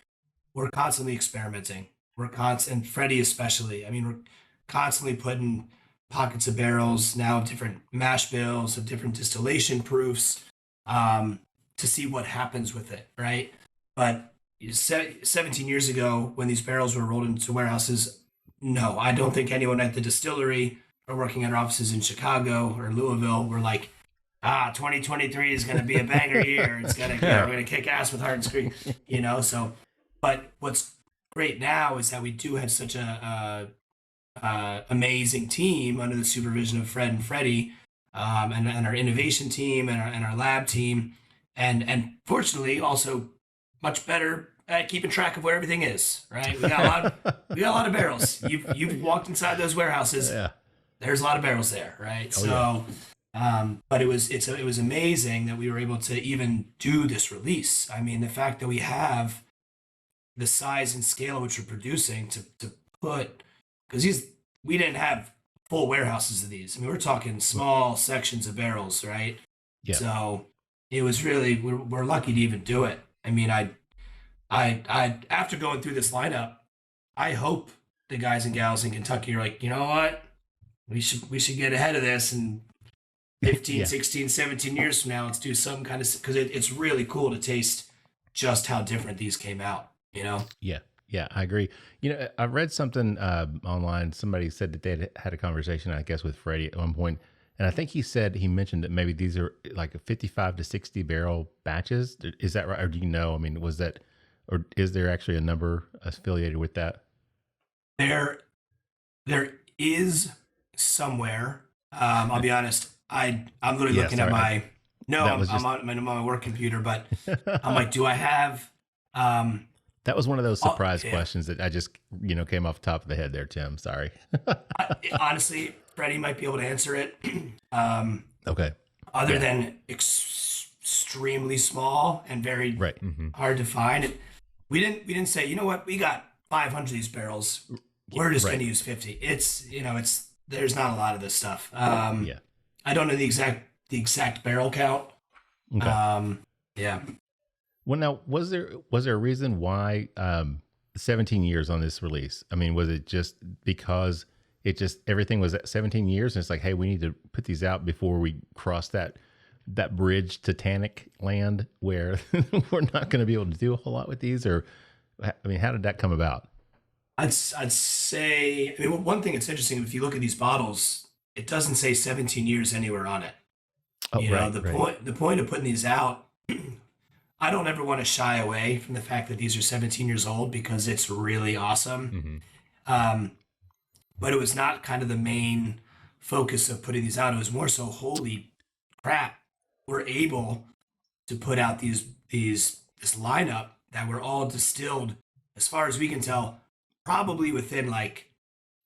we're constantly experimenting. And Freddie especially. I mean, we're constantly putting pockets of barrels, now different mash bills, of different distillation proofs, to see what happens with it, right? But 17 years ago, when these barrels were rolled into warehouses, no, I don't think anyone at the distillery or working at our offices in Chicago or Louisville were like, 2023 is going to be a banger year. It's going to, we're going to kick ass with Hardin's Creek, so, but what's great now is that we do have such a amazing team under the supervision of Fred and Freddie, and our innovation team and our lab team, and fortunately also much better at keeping track of where everything is. Right, we got a lot of barrels. You've walked inside those warehouses. Yeah, there's a lot of barrels there. Right, but it was amazing that we were able to even do this release. I mean, the fact that we have the size and scale at which we're producing to put, because we didn't have full warehouses of these. I mean, we're talking small sections of barrels, right? Yeah. So it was really, we're lucky to even do it. I mean, I after going through this lineup, I hope the guys and gals in Kentucky are like, you know what, we should get ahead of this, and 15, 16, 17 years from now, let's do some kind of, because it's really cool to taste just how different these came out, Yeah, I agree. I read something online. Somebody said that they had a conversation, I guess, with Freddie at one point, and I think he mentioned that maybe these are like a 55 to 60 barrel batches. Is that right? Or do you know? I mean, or is there actually a number affiliated with that? There is somewhere. I'll be honest. I'm literally looking at my. I'm on my work computer, but I'm like, do I have? That was one of those surprise questions that I just, came off the top of the head there, Tim. Sorry. Honestly, Freddie might be able to answer it. Okay. Other than extremely small and very hard to find. We didn't say, you know what, we got 500 of these barrels. We're just going to use 50. It's, there's not a lot of this stuff. I don't know the exact barrel count. Okay. Yeah. Well, now, was there a reason why 17 years on this release? I mean, was it just because everything was at 17 years and it's like, hey, we need to put these out before we cross that bridge to Tannic land where we're not going to be able to do a whole lot with these? Or, I mean, how did that come about? I'd say, I mean, one thing that's interesting, if you look at these bottles, it doesn't say 17 years anywhere on it. The point of putting these out, I don't ever want to shy away from the fact that these are 17 years old because it's really awesome. Mm-hmm. But it was not kind of the main focus of putting these out. It was more so, holy crap, we're able to put out this lineup that were all distilled, as far as we can tell, probably within like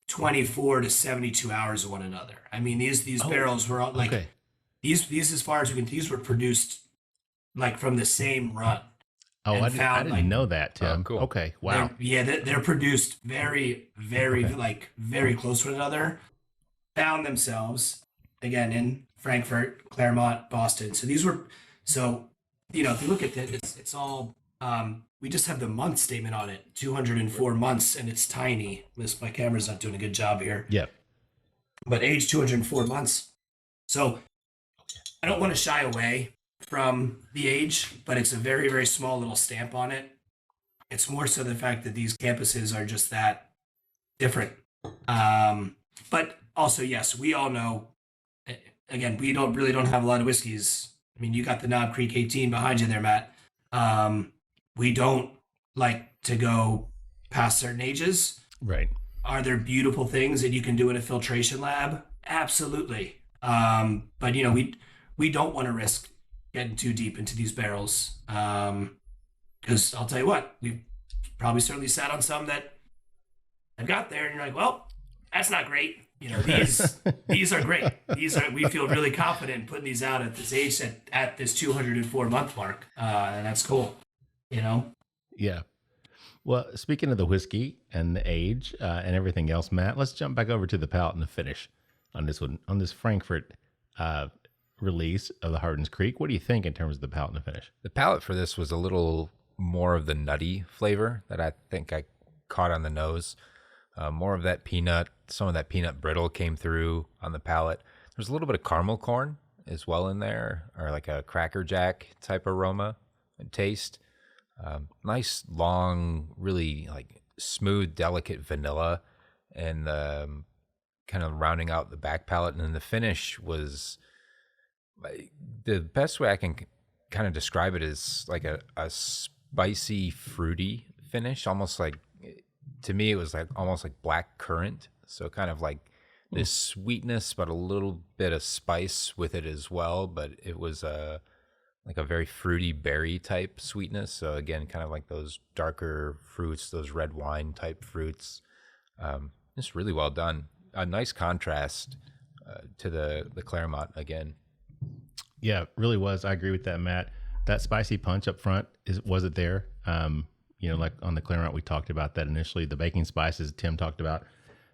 24 to 72 hours of one another. I mean, these barrels were all like, these as far as we can, these were produced like from the same run. Oh, I didn't know that, Tim. Oh, cool. Okay, wow. They're produced very, very, very close to one another. Found themselves, again, in Frankfort, Clermont, Boston. So these were, if you look at it, it's all, we just have the month statement on it, 204 months, and it's tiny. My camera's not doing a good job here. Yeah. But age 204 months. So I don't want to shy away from the age, but it's a very, very small little stamp on it. It's more so the fact that these campuses are just that different. But also, yes, we all know, again, we don't have a lot of whiskeys. I mean, you got the Knob Creek 18 behind you there, Matt. We don't like to go past certain ages. Right. Are there beautiful things that you can do in a filtration lab? Absolutely. But we don't want to risk getting too deep into these barrels. Because I'll tell you what, we've probably certainly sat on some that have got there and you're like, well, that's not great. these are great. We feel really confident putting these out at this age, at this 204-month mark, and that's cool. Yeah. Well, speaking of the whiskey and the age and everything else, Matt, let's jump back over to the palate and the finish on this one, on this Frankfort release of the Hardin's Creek. What do you think in terms of the palate and the finish? The palate for this was a little more of the nutty flavor that I think I caught on the nose. More of that peanut, some of that peanut brittle came through on the palate. There's a little bit of caramel corn as well in there, or like a Cracker Jack type aroma and taste. Nice, long, really like smooth, delicate vanilla, and kind of rounding out the back palate. And then the finish was, the best way I can kind of describe it is like a spicy, fruity finish, almost like, to me, it was like almost like black currant. So kind of like this sweetness, but a little bit of spice with it as well. But it was like a very fruity berry type sweetness. So again, kind of like those darker fruits, those red wine type fruits. Just really well done. A nice contrast to the Clermont again. Yeah, really was. I agree with that, Matt. That spicy punch up front, was it there? Like on the Clermont, we talked about that initially. The baking spices Tim talked about.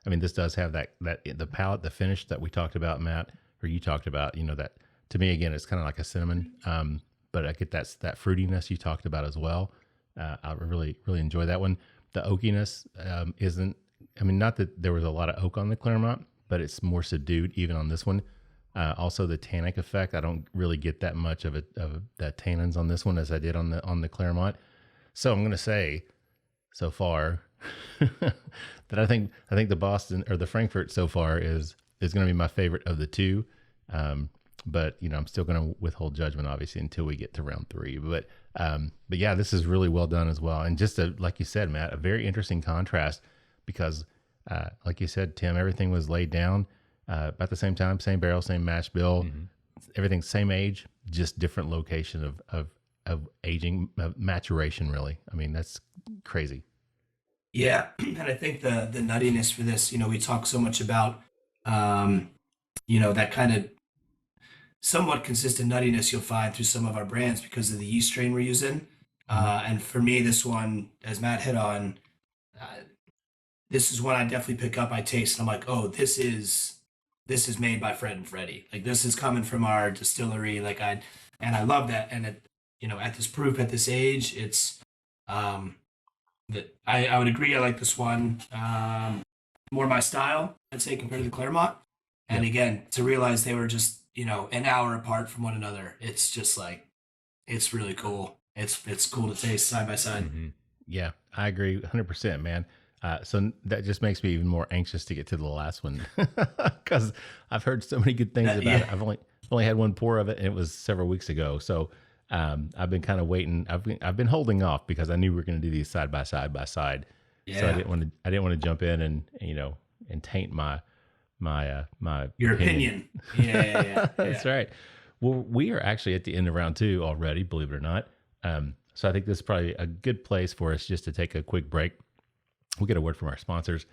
I mean, this does have that the palate, the finish that we talked about, Matt, or you talked about. That to me again, it's kind of like a cinnamon, but I get that fruitiness you talked about as well. I really enjoy that one. The oakiness isn't. I mean, not that there was a lot of oak on the Clermont, but it's more subdued even on this one. Also, the tannic effect, I don't really get that much of that tannins on this one as I did on the Clermont. So I'm going to say, so far, that I think the Boston or the Frankfort so far is going to be my favorite of the two. But I'm still going to withhold judgment, obviously, until we get to round 3. But yeah, this is really well done as well. And just like you said, Matt, a very interesting contrast because, like you said, Tim, everything was laid down about the same time, same barrel, same mash bill, everything same age, just different location of aging, that really. I mean, that's crazy. Yeah, and I think the nuttiness for this, we talk so much about, that kind of somewhat consistent nuttiness you'll find through some of our brands because of the yeast strain we're using. And for me, this one, as Matt hit on, this is one I definitely pick up, I taste, and I'm like, oh, this is made by Fred and Freddie. Like, this is coming from our distillery. And I love that. And at this proof, at this age, it's that I would agree. I like this one more my style, I'd say, compared to the Clermont. And again, to realize they were just an hour apart from one another, it's just like, it's really cool. It's cool to taste side by side. Mm-hmm. Yeah, I agree 100%, man. So that just makes me even more anxious to get to the last one because I've heard so many good things about it. I've only had one pour of it, and it was several weeks ago. So I've been kind of waiting. I've been holding off because I knew we were going to do these side by side. Yeah. So I didn't want to jump in and taint my your opinion. Yeah. That's right. Well, we are actually at the end of round 2 already, believe it or not. So I think this is probably a good place for us just to take a quick break. We'll get a word from our sponsors,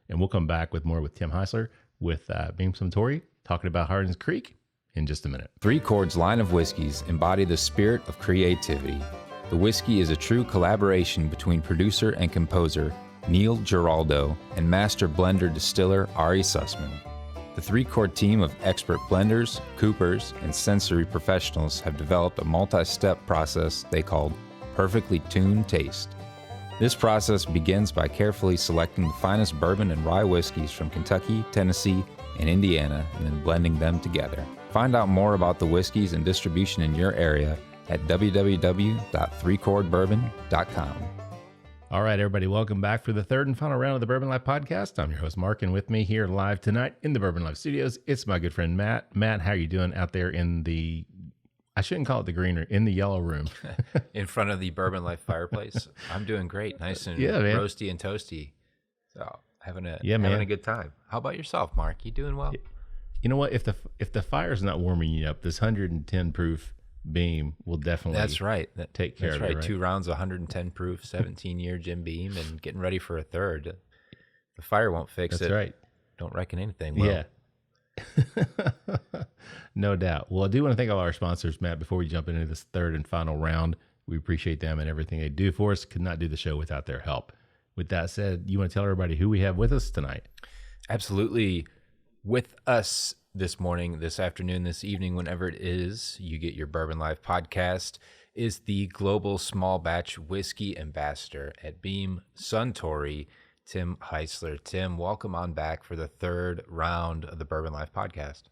and we'll come back with more with Tim Heuisler with Beam Suntory, talking about Hardin's Creek in just a minute. Three Chord's line of whiskeys embody the spirit of creativity. The whiskey is a true collaboration between producer and composer Neil Giraldo and master blender distiller Ari Sussman. The 3 Chord team of expert blenders, coopers, and sensory professionals have developed a multi-step process they call Perfectly Tuned Taste. This process begins by carefully selecting the finest bourbon and rye whiskeys from Kentucky, Tennessee, and Indiana, and then blending them together. Find out more about the whiskeys and distribution in your area at www.3chordbourbon.com. All right, everybody, welcome back for the third and final round of the Bourbon Life Podcast. I'm your host, Mark, and with me here live tonight in the Bourbon Life Studios, it's my good friend, Matt. Matt, how are you doing out there in the, I shouldn't call it the green room, in the yellow room? In front of the Bourbon Life fireplace. I'm doing great. Nice and roasty and toasty. So having a good time. How about yourself, Mark? You doing well? You know what? If the fire's not warming you up, this 110 proof Beam will definitely take care of it. Right? 2 rounds, 110 proof, 17-year Jim Beam, and getting ready for a third. The fire won't fix it. That's right. don't reckon anything will. Yeah. No doubt. Well, I do want to thank all our sponsors, Matt, before we jump into this third and final round. We appreciate them and everything they do for us. Could not do the show without their help. With that said, you want to tell everybody who we have with us tonight? Absolutely. With us this morning, this afternoon, this evening, whenever it is, you get your Bourbon Life podcast, is the global small batch whiskey ambassador at Beam Suntory, Tim Heuisler. Tim, welcome on back for the third round of the Bourbon Life podcast.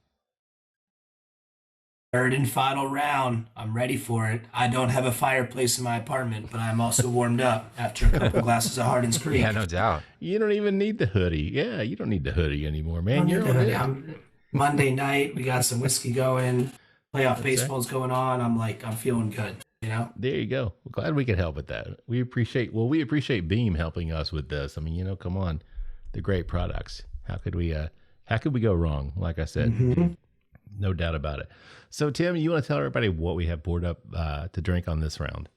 Third and final round. I'm ready for it. I don't have a fireplace in my apartment, but I'm also warmed up after a couple glasses of Hardin's Creek. Yeah, no doubt. You don't even need the hoodie. Yeah, you don't need the hoodie anymore, man. You're Monday night, we got some whiskey going. Playoff baseball's going on. I'm feeling good. You know? There you go. We're glad we could help with that. We appreciate Beam helping us with this. I mean, come on. They're great products. How could we go wrong? Like I said, no doubt about it. So Tim, you want to tell everybody what we have poured up to drink on this round?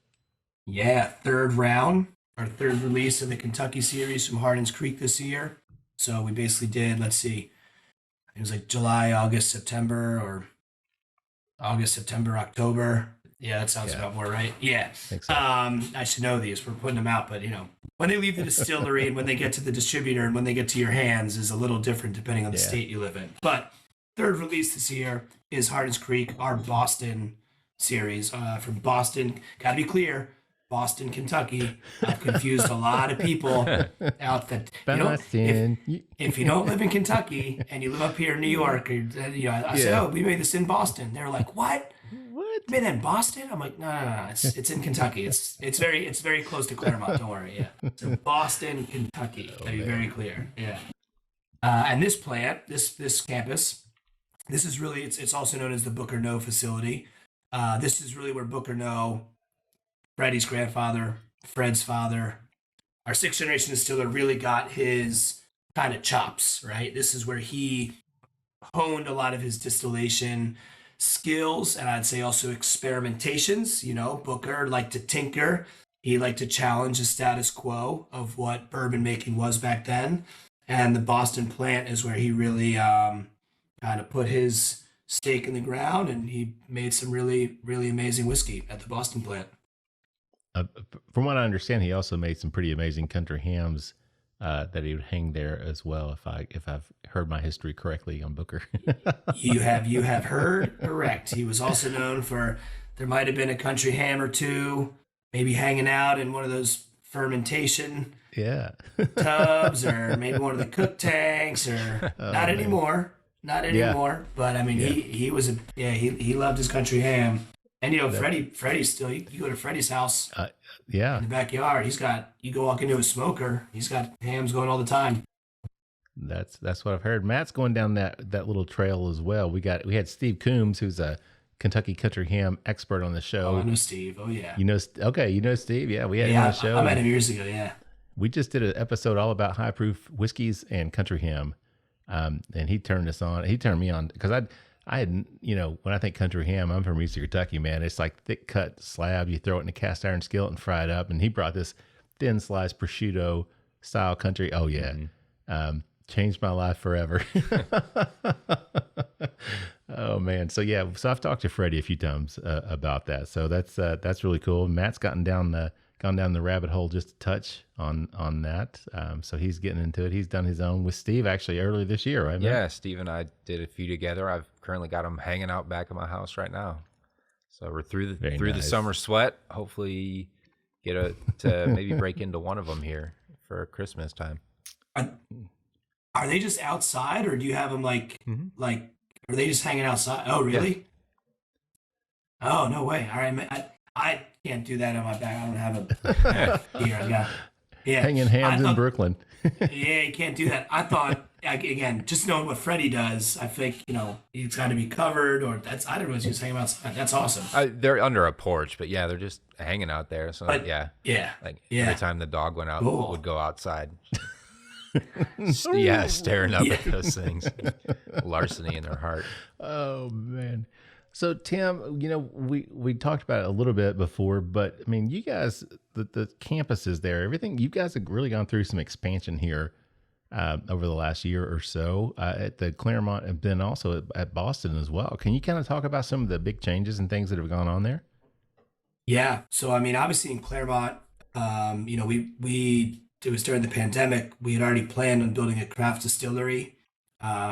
Yeah, third round, our third release of the Kentucky series from Hardin's Creek this year. So we basically did, let's see, it was like July, August, September, or August, September, October. Yeah, that sounds about more right. Yeah. So. I should know these. We're putting them out, but when they leave the distillery and when they get to the distributor and when they get to your hands is a little different depending on the state you live in. But third release this year is Hardin's Creek, our Boston series from Boston. Got to be clear, Boston, Kentucky. I've confused a lot of people out that if you don't live in Kentucky and you live up here in New York, I said, "Oh, we made this in Boston." They're like, "What? What? Made that in Boston?" I'm like, "No. It's in Kentucky. It's very close to Clermont. Don't worry. Yeah, so Boston, Kentucky. To be very clear. Yeah." And this plant, this campus, this is really it's also known as the Booker Noe facility. This is really where Booker Noe, Freddie's grandfather, Fred's father, our sixth generation distiller really got his kind of chops, right? This is where he honed a lot of his distillation skills and I'd say also experimentations. Booker liked to tinker. He liked to challenge the status quo of what bourbon making was back then. And the Boston plant is where he really kind of put his stake in the ground and he made some really, really amazing whiskey at the Boston plant. From what I understand, he also made some pretty amazing country hams that he would hang there as well. If I've heard my history correctly on Booker, you have heard correct. He was also known for there might have been a country ham or two, maybe hanging out in one of those fermentation tubs, or maybe one of the cook tanks, or not anymore. But I mean, he was he loved his country ham. And Freddie still, you go to Freddie's house in the backyard, you go walk into a smoker, he's got hams going all the time. That's what I've heard. Matt's going down that little trail as well. We had Steve Coombs, who's a Kentucky country ham expert on the show. Oh, I know Steve. Oh yeah. You know Steve. Yeah, we had him on the show. I met him years ago. Yeah. We just did an episode all about high proof whiskeys and country ham. And he turned me on because I had, when I think country ham, I'm from Eastern Kentucky, man. It's like thick cut slab. You throw it in a cast iron skillet and fry it up. And he brought this thin sliced prosciutto style country. Oh yeah. Mm-hmm. Changed my life forever. Oh man. So I've talked to Freddie a few times about that. So that's really cool. Matt's gone down the rabbit hole just a touch on that. So he's getting into it. He's done his own with Steve actually early this year, right? Yeah, Steve and I did a few together. I've currently got them hanging out back at my house right now. So we're through the summer sweat. Hopefully get to maybe break into one of them here for Christmas time. Are they just outside, or do you have them like are they just hanging outside? Oh, really? Yeah. Oh, no way. All right, I can't do that on my back. I don't have a here. Hanging hams in Brooklyn. Yeah, you can't do that. I thought again, just knowing what Freddie does, I think he's got to be covered, or I don't know if he's hanging outside. That's awesome. They're under a porch, but yeah, they're just hanging out there. So every time the dog went out, would go outside. Staring up at those things. Larceny in their heart. Oh man. So Tim, we talked about it a little bit before, but I mean, you guys, the campuses there, everything, you guys have really gone through some expansion here over the last year or so at the Clermont, and then also at Boston as well. Can you kind of talk about some of the big changes and things that have gone on there? Yeah. So, I mean, obviously in Clermont, it was during the pandemic. We had already planned on building a craft distillery.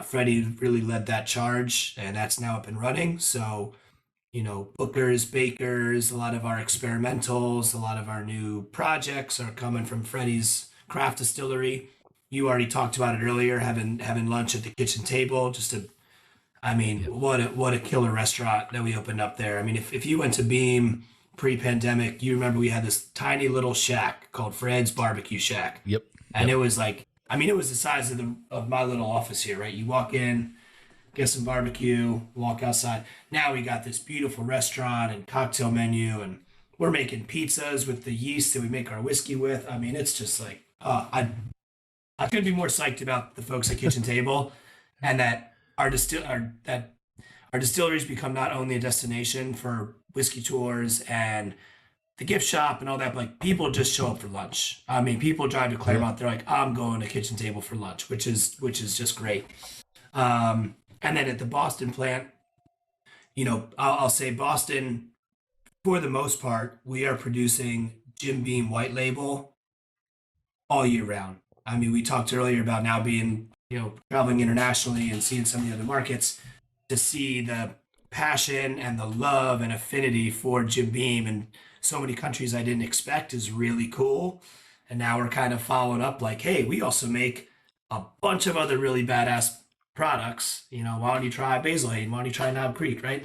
Freddie really led that charge, and that's now up and running. So, bookers, bakers, a lot of our experimentals, a lot of our new projects are coming from Freddie's craft distillery. You already talked about it earlier, having lunch at the kitchen table. What a killer restaurant that we opened up there. I mean, if you went to Beam pre-pandemic, you remember we had this tiny little shack called Fred's Barbecue Shack. Yep. And it was like, it was the size of my little office here, right? You walk in, get some barbecue, walk outside. Now we got this beautiful restaurant and cocktail menu, and we're making pizzas with the yeast that we make our whiskey with. I mean, it's just like, I couldn't be more psyched about the folks at Kitchen Table, and that our distilleries become not only a destination for whiskey tours and the gift shop and all that, but like people just show up for lunch. I mean, people drive to Clermont, they're like, I'm going to Kitchen Table for lunch, which is just great. And then at the Boston plant, I'll say Boston, for the most part, we are producing Jim Beam white label all year round. I mean, we talked earlier about now being, traveling internationally and seeing some of the other markets, to see the passion and the love and affinity for Jim Beam in so many countries I didn't expect is really cool. And now we're kind of following up like, hey, we also make a bunch of other really badass products. Why don't you try Basil Hayden? Why don't you try Knob Creek, right?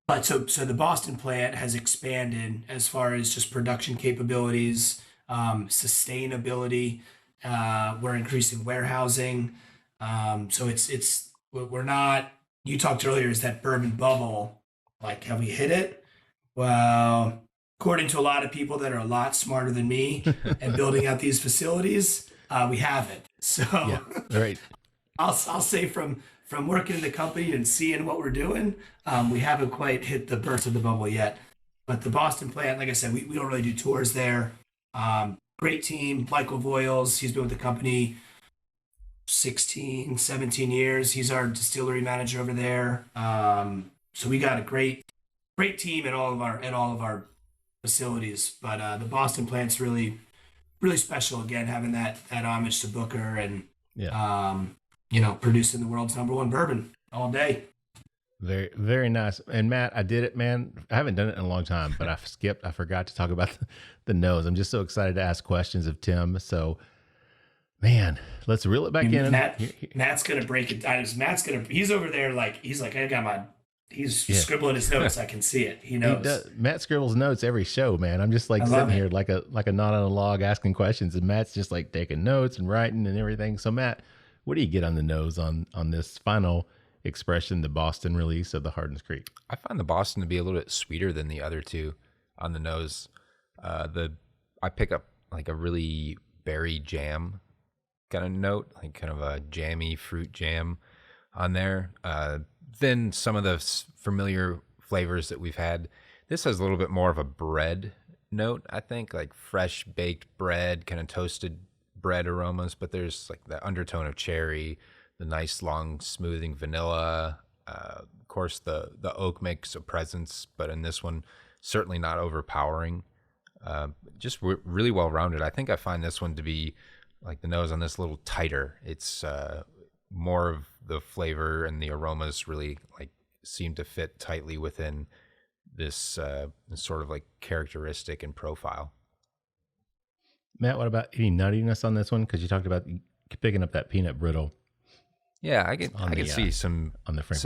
But so the Boston plant has expanded as far as just production capabilities, sustainability. We're increasing warehousing. So we're not, you talked earlier, is that bourbon bubble, like, have we hit it? Well, according to a lot of people that are a lot smarter than me and building out these facilities, we haven't. So right. I'll say from working in the company and seeing what we're doing, we haven't quite hit the burst of the bubble yet. But the Boston plant, like I said, we don't really do tours there. Great team. Michael Voiles, he's been with the company 16, 17 years. He's our distillery manager over there. So we got a great team at all of our facilities. But the Boston plant's really, really special. Again, having that homage to Booker and producing the world's #1 bourbon all day. Very, very nice. And Matt, I did it, man. I haven't done it in a long time, but I forgot to talk about the nose. I'm just so excited to ask questions of Tim. So, man, let's reel it back in. Matt's going to break it down. He's over there he's scribbling his notes. I can see it. He knows. Matt scribbles notes every show, man. I'm just sitting here like a knot on a log asking questions, and Matt's just like taking notes and writing and everything. So Matt, what do you get on the nose on this final expression, the Boston release of the Hardin's Creek? I find the Boston to be a little bit sweeter than the other two on the nose. I pick up like a really berry jam kind of note, like kind of a jammy fruit jam on there. Then some of the familiar flavors that we've had. This has a little bit more of a bread note, I think, like fresh baked bread, kind of toasted bread aromas, but there's like the undertone of cherry, the nice long smoothing vanilla. Of course, the oak makes a presence, but in this one, certainly not overpowering. Just really well rounded. I think I find this one to be like the nose on this a little tighter. It's more of the flavor and the aromas really like seem to fit tightly within this sort of like characteristic and profile. Matt, what about any nuttiness on this one? Because you talked about picking up that peanut brittle. Yeah, I can see some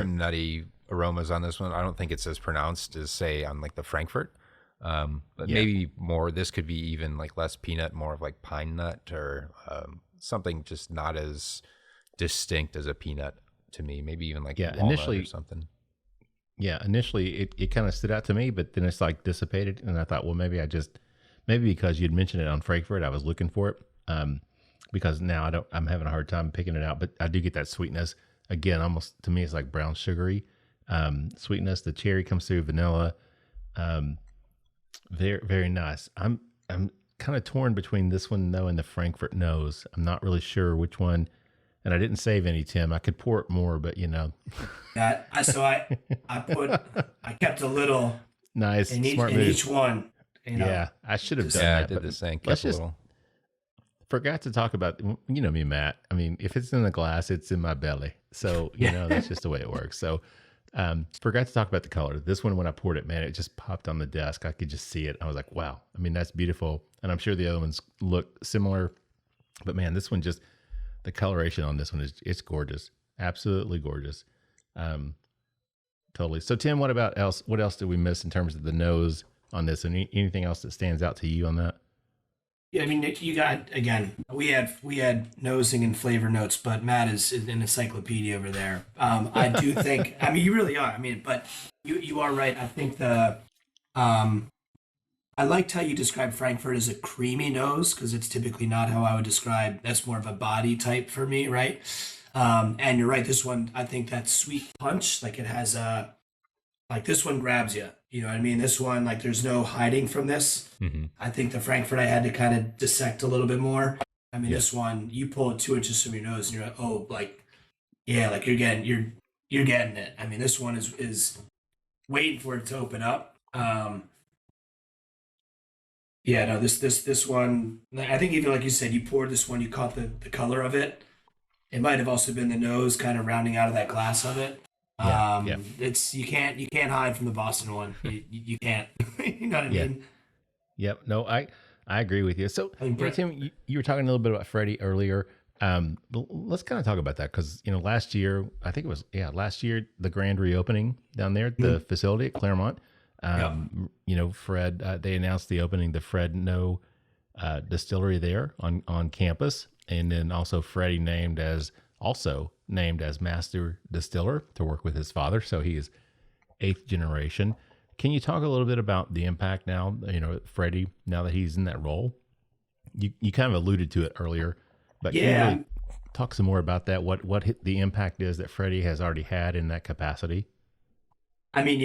nutty aromas on this one. I don't think it's as pronounced as, say, on like the Frankfort, but maybe more. This could be even like less peanut, more of like pine nut or something just not as distinct as a peanut to me. Maybe even like walnut initially or something. Yeah, initially it kind of stood out to me, but then it's like dissipated, and I thought, well, maybe because you'd mentioned it on Frankfurt, I was looking for it. Because now I'm having a hard time picking it out, but I do get that sweetness. Again, almost to me, it's like brown sugary sweetness. The cherry comes through, vanilla. Very, very nice. I'm kind of torn between this one though and the Frankfort Noes. I'm not really sure which one. And I didn't save any, Tim. I could pour it more, but you know. I kept a little nice in smart move. each one. You know, yeah, I should have done Yeah, that. I did the same. Let's Kept a just little. forgot to talk about, you know me, Matt. I mean, if it's in the glass, it's in my belly. So, you know, that's just the way it works. So, forgot to talk about the color. This one, when I poured it, man, it just popped on the desk. I could just see it. I was like, wow. I mean, that's beautiful. And I'm sure the other ones look similar. But man, this one just, the coloration on this one it's gorgeous. Absolutely gorgeous. Totally. So, Tim, what else did we miss in terms of the nose on this? And anything else that stands out to you on that? Yeah, I mean, you got, again, we had nosing and flavor notes, but Matt is an encyclopedia over there. I do think, I mean, you really are. I mean, but you are right. I think I liked how you described Frankfurt as a creamy nose, because it's typically not how I would describe, that's more of a body type for me, right? And you're right, this one, I think that sweet punch, like it has like this one grabs you. You know what I mean? This one, like there's no hiding from this. Mm-hmm. I think the Frankfurt I had to kind of dissect a little bit more. I mean, This one, you pull it 2 inches from your nose and you're like, oh, like, yeah, like you're getting it. I mean, this one is waiting for it to open up. Yeah, no, this one, I think even like you said, you poured this one, you caught the color of it. It might have also been the nose kind of rounding out of that glass of it. Yeah. It's you can't hide from the Boston one. You can't. You know what I mean? Yep. No, I agree with you. So, Tim, you were talking a little bit about Freddie earlier. But let's kind of talk about that, because you know last year, I think it was last year, the grand reopening down there at the facility at Clermont. You know, Fred, they announced the opening the Freddie Noe distillery there on campus, and then also Freddie named as Master Distiller to work with his father. So he is 8th generation. Can you talk a little bit about the impact now, you know, Freddie, now that he's in that role? You kind of alluded to it earlier, but can you really talk some more about that? What the impact is that Freddie has already had in that capacity? I mean,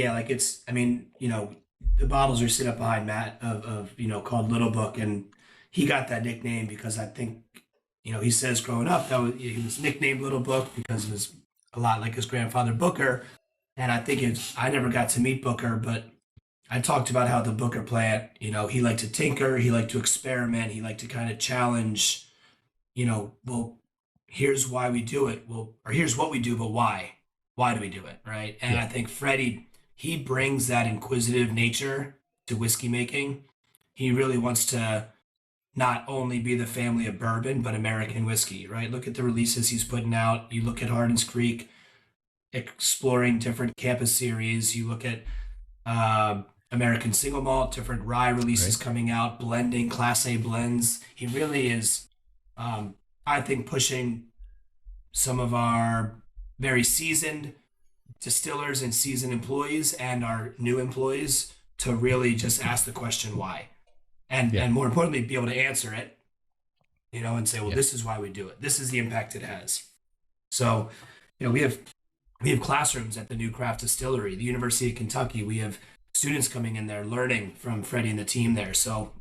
you know, the bottles are sit up behind Matt of you know, called Little Book, and he got that nickname because I think, you know, he says growing up he was nicknamed Little Book because it was a lot like his grandfather Booker. And I think I never got to meet Booker, but I talked about how the Booker plant, you know, he liked to tinker, he liked to experiment, he liked to kind of challenge, you know, well, here's why we do it. Well, or here's what we do, but why? Why do we do it? Right. And I think Freddie, he brings that inquisitive nature to whiskey making. He really wants to not only be the family of bourbon, but American whiskey, right? Look at the releases he's putting out. You look at Hardin's Creek, exploring different campus series. You look at American Single Malt, different rye releases coming out, blending, Class A blends. He really is, I think, pushing some of our very seasoned distillers and seasoned employees and our new employees to really just ask the question why. And more importantly, be able to answer it, you know, and say, well, this is why we do it. This is the impact it has. So, you know, we have classrooms at the new craft distillery, the University of Kentucky. We have students coming in there learning from Freddie and the team there. So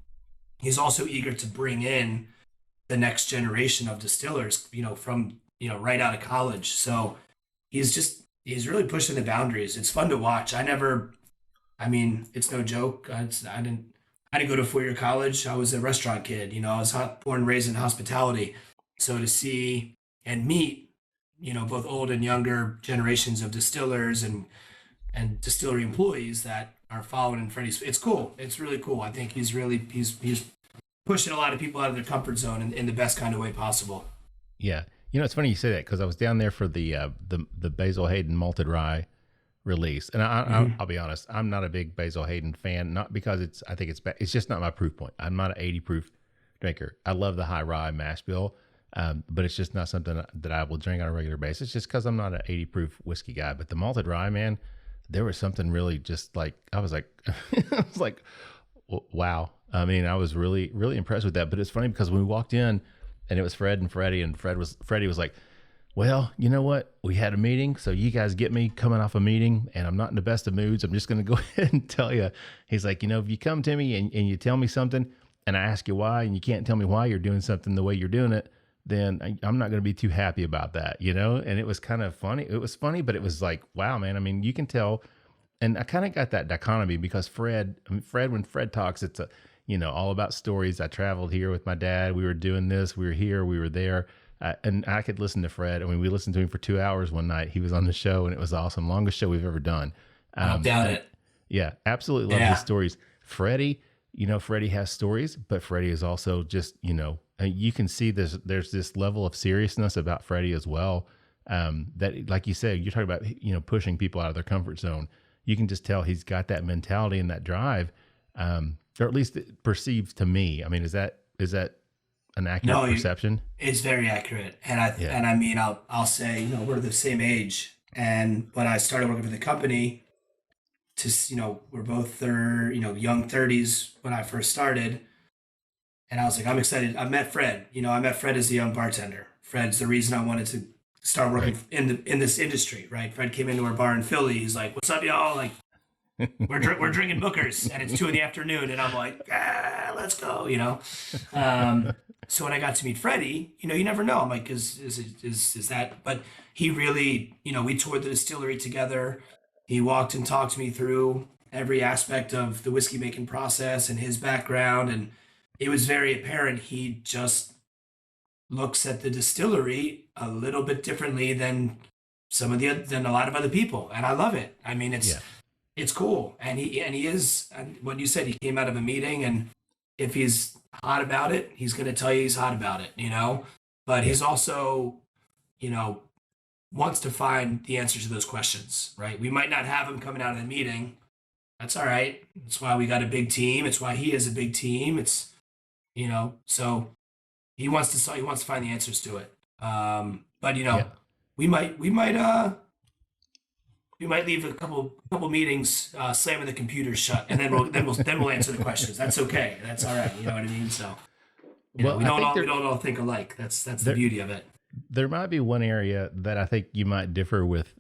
he's also eager to bring in the next generation of distillers, you know, from, you know, right out of college. So he's really pushing the boundaries. It's fun to watch. It's no joke. I didn't go to a 4-year college. I was a restaurant kid. You know, I was born and raised in hospitality. So to see and meet, you know, both old and younger generations of distillers and distillery employees that are following in Freddie's, it's cool. It's really cool. I think he's pushing a lot of people out of their comfort zone in the best kind of way possible. Yeah. You know, it's funny you say that, because I was down there for the Basil Hayden malted rye release, and I'll be honest, I'm not a big Basil Hayden fan, not because I think it's bad. It's just not my proof point. I'm not an 80 proof drinker. I love the high rye mash bill, but it's just not something that I will drink on a regular basis, just because I'm not an 80 proof whiskey guy. But the malted rye, man, there was something really just like, I was like, wow. I mean, I was really, really impressed with that. But it's funny because when we walked in and it was Fred and Freddie, and Freddie was like, well, you know what? We had a meeting, so you guys get me coming off a meeting, and I'm not in the best of moods. I'm just going to go ahead and tell you. He's like, you know, if you come to me and you tell me something, and I ask you why, and you can't tell me why you're doing something the way you're doing it, then I'm not going to be too happy about that, you know? And it was kind of funny. It was funny, but it was like, wow, man. I mean, you can tell. And I kind of got that dichotomy because Fred, when Fred talks, it's all about stories. I traveled here with my dad. We were doing this. We were here. We were there. And I could listen to Fred. I mean, we listened to him for 2 hours one night. He was on the show, and it was awesome. Longest show we've ever done. I don't doubt it. Yeah, absolutely love his stories. Freddie, Freddie has stories, but Freddie is also just, you can see there's this level of seriousness about Freddie as well. That, like you said, you're talking about, pushing people out of their comfort zone. You can just tell he's got that mentality and that drive, or at least it perceives to me. I mean, is that an accurate perception? It's very accurate. And I mean, I'll say, we're the same age. And when I started working for the company, we're both young 30s when I first started. And I was like, I'm excited. I met Fred. I met Fred as a young bartender. Fred's the reason I wanted to start working in this industry, right? Fred came into our bar in Philly. He's like, "What's up, y'all?" Like, we're drinking Bookers, and it's 2 p.m, and I'm like, let's go, So when I got to meet Freddie, you never know. I'm like, is that? But he really, we toured the distillery together. He walked and talked me through every aspect of the whiskey making process and his background, and it was very apparent he just looks at the distillery a little bit differently than than a lot of other people, and I love it. I mean, it's cool, and he is. And what you said, he came out of a meeting, and if he's hot about it, he's going to tell you he's hot about it, But he's also, wants to find the answer to those questions, right? We might not have him coming out of the meeting. That's all right. That's why we got a big team. It's why he has a big team. It's, so. He wants to find the answers to it. But we might leave a couple meetings slamming the computer shut, and then we'll answer the questions. That's okay. That's all right. You know what I mean? So we don't all think alike. That's the beauty of it. There might be one area that I think you might differ with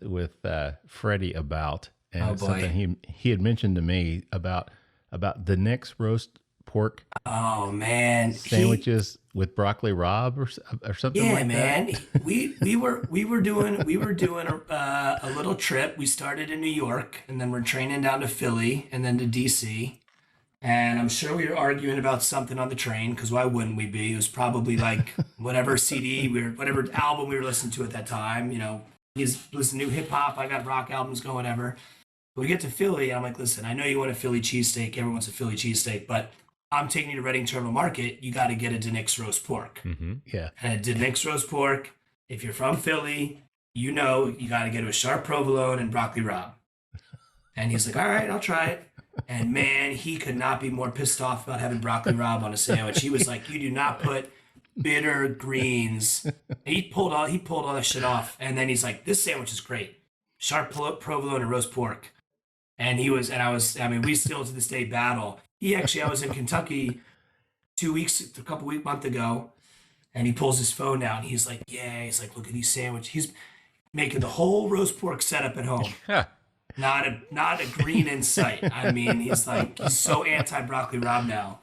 Freddie about, and it's something he had mentioned to me about the next roast pork. Oh man, sandwiches with broccoli rabe or something like that. Yeah, man. we were doing a little trip. We started in New York, and then we're training down to Philly, and then to DC. And I'm sure we were arguing about something on the train, because why wouldn't we be? It was probably like whatever whatever album we were listening to at that time. He's listening to hip hop. I got rock albums going, whatever. But we get to Philly, and I'm like, listen, I know you want a Philly cheesesteak. Everyone wants a Philly cheesesteak, but I'm taking you to Reading Terminal Market. You got to get a Denix roast pork. Mm-hmm. Yeah. And a Denix roast pork, if you're from Philly, you got to get a sharp provolone and broccoli rabe. And he's like, all right, I'll try it. And man, he could not be more pissed off about having broccoli rabe on a sandwich. He was like, you do not put bitter greens. And he pulled all that shit off. And then he's like, this sandwich is great. Sharp provolone and roast pork. And we still to this day battle. I was in Kentucky a month ago, and he pulls his phone out, and he's like, look at these sandwiches. He's making the whole roast pork setup at home. Not a green in sight. I mean, he's so anti-broccoli rabe now.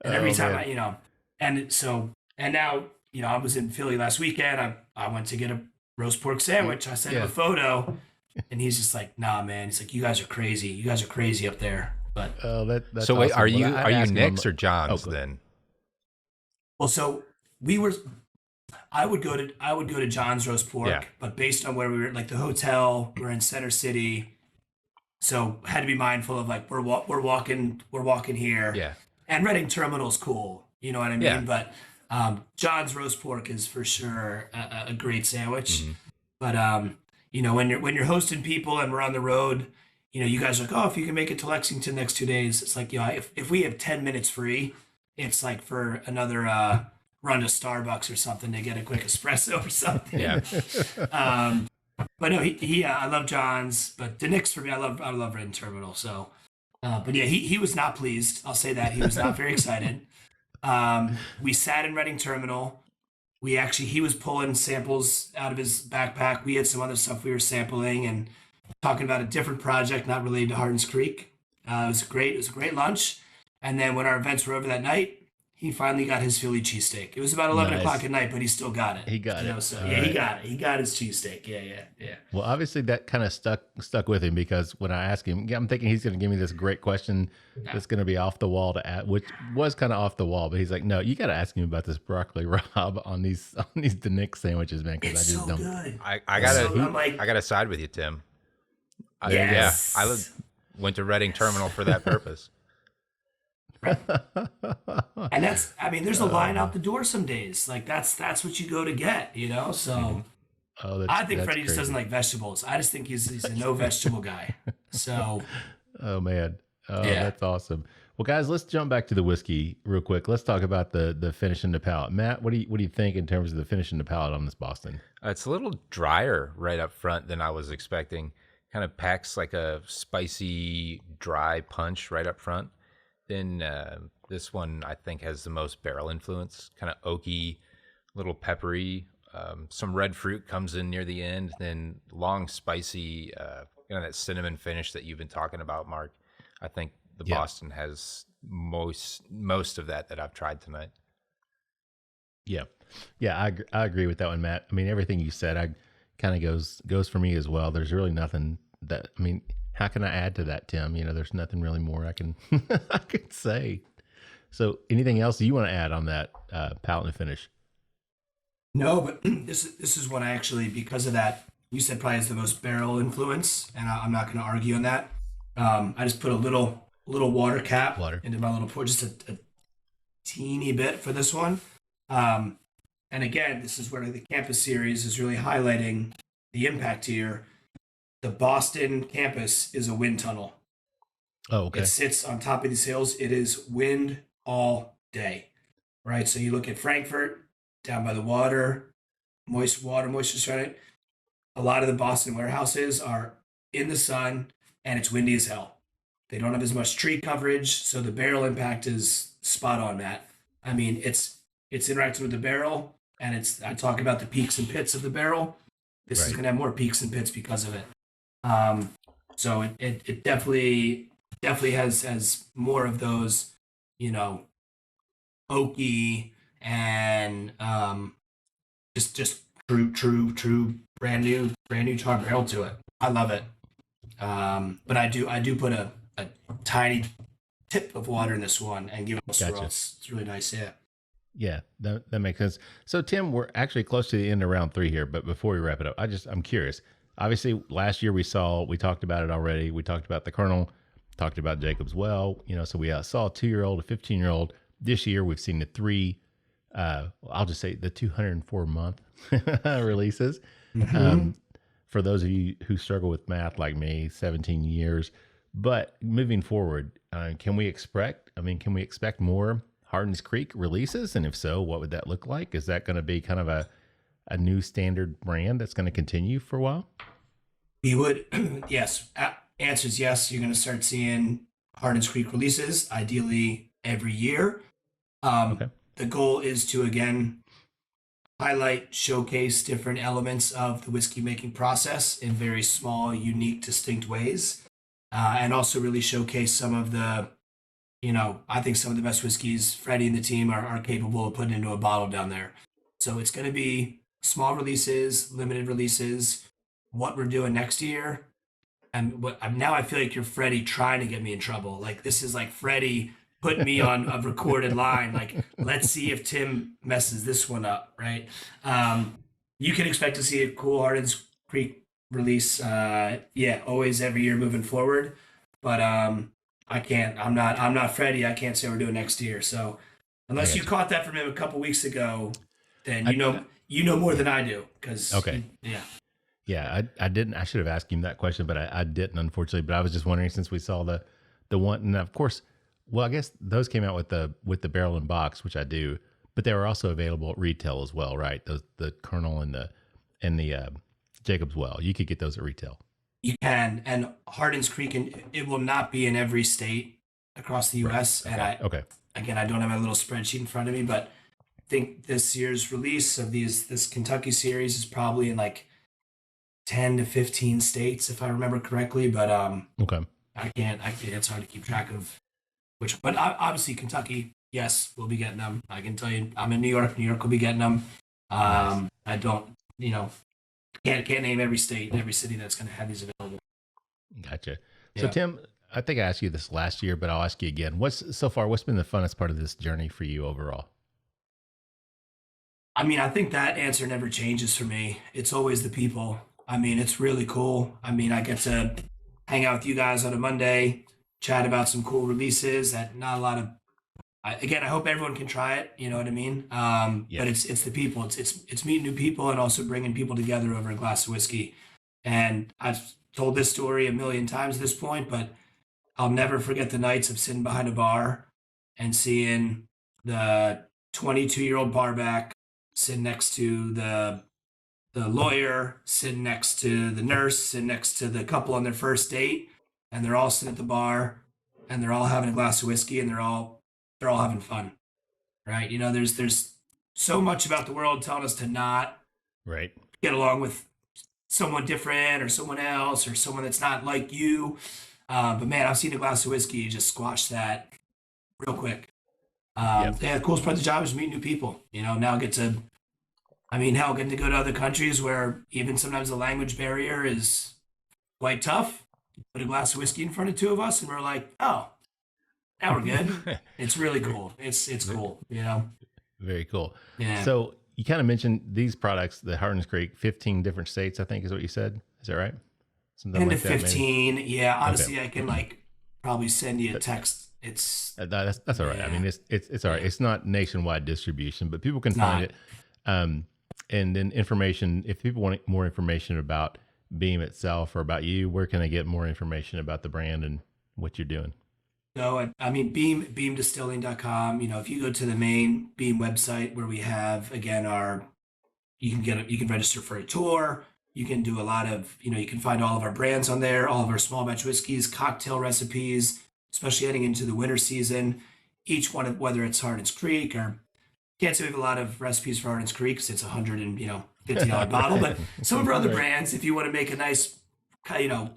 And every time now, I was in Philly last weekend. I went to get a roast pork sandwich. I sent him a photo, and he's just like, nah, man. He's like, you guys are crazy. You guys are crazy up there. But that's so wait, awesome. Are you Nick's or John's then? Well, so I would go to John's roast pork, but based on where we were, like the hotel, we're in Center City, so had to be mindful of like we're walking here, and Reading Terminal's cool, you know what I mean? Yeah. But John's roast pork is for sure a great sandwich. Mm-hmm. But when you're hosting people and we're on the road. You guys are like, oh, if you can make it to Lexington next 2 days, it's like, if we have 10 minutes free, it's like for another run to Starbucks or something to get a quick espresso or something. Yeah. But no, I love John's, but Denix for me, I love Reading Terminal. So, but yeah, he was not pleased. I'll say that he was not very excited. We sat in Reading Terminal. He was pulling samples out of his backpack. We had some other stuff we were sampling and talking about a different project, not related to Hardin's Creek. It was a great lunch. And then when our events were over that night, he finally got his Philly cheesesteak. It was about 11 o'clock at night, but he still got it. He got it. So yeah, he got it. He got his cheesesteak. Yeah. Well, obviously that kind of stuck with him, because when I asked him, I'm thinking he's going to give me this great question that's going to be off the wall to ask, which was kind of off the wall, but he's like, no, you got to ask him about this broccoli rabe on these DeNick sandwiches, man, because I just don't. Good. I gotta side with you, Tim. Yes. I went to Reading Terminal for that purpose. And there's a line out the door some days. Like that's what you go to get, So I think Freddie just doesn't like vegetables. I just think he's a no vegetable guy. So oh man. Oh, yeah. That's awesome. Well, guys, let's jump back to the whiskey real quick. Let's talk about the finish in the palate. Matt, what do you think in terms of the finish in the palate on this Boston? It's a little drier right up front than I was expecting. Kind of packs like a spicy, dry punch right up front. Then this one, I think, has the most barrel influence, kind of oaky, little peppery. Some red fruit comes in near the end. Then long, spicy, that cinnamon finish that you've been talking about, Mark. I think the Boston has most of that I've tried tonight. Yeah, I agree with that one, Matt. I mean, everything you said, kind of goes for me as well. There's really nothing that, how can I add to that, Tim? There's nothing really more I can I can say. So anything else you want to add on that palate and finish? No, but this is what I actually, because of that, you said probably is the most barrel influence, and I'm not going to argue on that. I just put a little water cap into my little pour, just a teeny bit for this one. And again, this is where the campus series is really highlighting the impact here. The Boston campus is a wind tunnel. Oh, okay. It sits on top of these hills. It is wind all day, right? So you look at Frankfort, down by the water, moisture surrounding it. A lot of the Boston warehouses are in the sun, and it's windy as hell. They don't have as much tree coverage, so the barrel impact is spot on, Matt. It's interacting with the barrel, and I talk about the peaks and pits of the barrel. This is going to have more peaks and pits because of it. So it definitely has more of those, oaky and just true brand new tar barrel to it. I love it. But I do put a tiny tip of water in this one and give it a swirl. It's really nice. Yeah. Yeah, that makes sense. So Tim, we're actually close to the end of round 3 here, but before we wrap it up, I'm curious. Obviously, last year we talked about it already. We talked about the Colonel, talked about Jacob's Well, so we saw a 2-year-old, a 15-year-old. This year we've seen the 3, I'll just say the 204-month releases. Mm-hmm. For those of you who struggle with math like me, 17 years. But moving forward, can we expect more Hardin's Creek releases? And if so, what would that look like? Is that going to be kind of a new standard brand that's going to continue for a while? We would, yes. Answer is yes. You're going to start seeing Hardin's Creek releases, ideally every year. Okay. The goal is to, again, highlight, showcase different elements of the whiskey making process in very small, unique, distinct ways. And also really showcase some of the, I think some of the best whiskeys Freddie and the team are capable of putting into a bottle down there. So it's going to be small releases, limited releases, what we're doing next year. And now I feel like you're Freddie trying to get me in trouble. Like this is like Freddie putting me on a recorded line. Like, let's see if Tim messes this one up, right? You can expect to see a cool Hardin's Creek release. Always every year moving forward. But I can't. I'm not Freddie. I can't say we're doing next year. So unless you caught that from him a couple weeks ago, then you know more than I do. Okay. Yeah, I didn't. I should have asked him that question, but I didn't, unfortunately. But I was just wondering, since we saw the one, and of course, well, I guess those came out with the barrel and box, which I do, but they were also available at retail as well, right? The Colonel and the Jacob's Well, you could get those at retail. You can, and Hardin's Creek, and it will not be in every state across the U.S. Right. And again, I don't have my little spreadsheet in front of me, but I think this year's release of this Kentucky series is probably in like 10 to 15 states, if I remember correctly. But I can't. It's hard to keep track of which. But obviously, Kentucky yes, we'll be getting them. I can tell you, I'm in New York. New York will be getting them. Nice. I don't, can't name every state and every city that's going to have these available. Gotcha. So Tim, I think I asked you this last year, but I'll ask you again. What's been the funnest part of this journey for you overall? I mean, I think that answer never changes for me. It's always the people. I mean, it's really cool. I mean, I get to hang out with you guys on a Monday, chat about some cool releases that not a lot of, again, I hope everyone can try it. You know what I mean? But it's the people. It's meeting new people and also bringing people together over a glass of whiskey. And I've told this story a million times at this point, but I'll never forget the nights of sitting behind a bar and seeing the 22-year-old barback sitting next to the lawyer, sitting next to the nurse, sitting next to the couple on their first date, and they're all sitting at the bar and they're all having a glass of whiskey and they're all having fun, right? There's so much about the world telling us to not get along with someone different or someone else or someone that's not like you. But man, I've seen a glass of whiskey just squash that real quick. The coolest part of the job is meeting new people. Now getting to go to other countries where even sometimes the language barrier is quite tough. Put a glass of whiskey in front of two of us and we're like, oh, now we're good. It's really cool. It's cool, Very cool. Yeah. So you kind of mentioned these products, the Hardin Creek, 15 different states, I think is what you said. Is that right? Something 10 to like that, 15. maybe? Yeah. Honestly, I can probably send you a text. It's that's all right. Yeah. I mean, it's all right. It's not nationwide distribution, but people can find it. And then information, if people want more information about Beam itself or about you, where can they get more information about the brand and what you're doing? So, beamdistilling.com, if you go to the main Beam website where we have, again, you can register for a tour. You can do a lot of, you can find all of our brands on there, all of our small batch whiskeys, cocktail recipes, especially heading into the winter season. Each one of, whether it's Hardin's Creek or, can't say we have a lot of recipes for Hardin's Creek because it's $150 bottle, but some of our other brands, if you want to make a nice,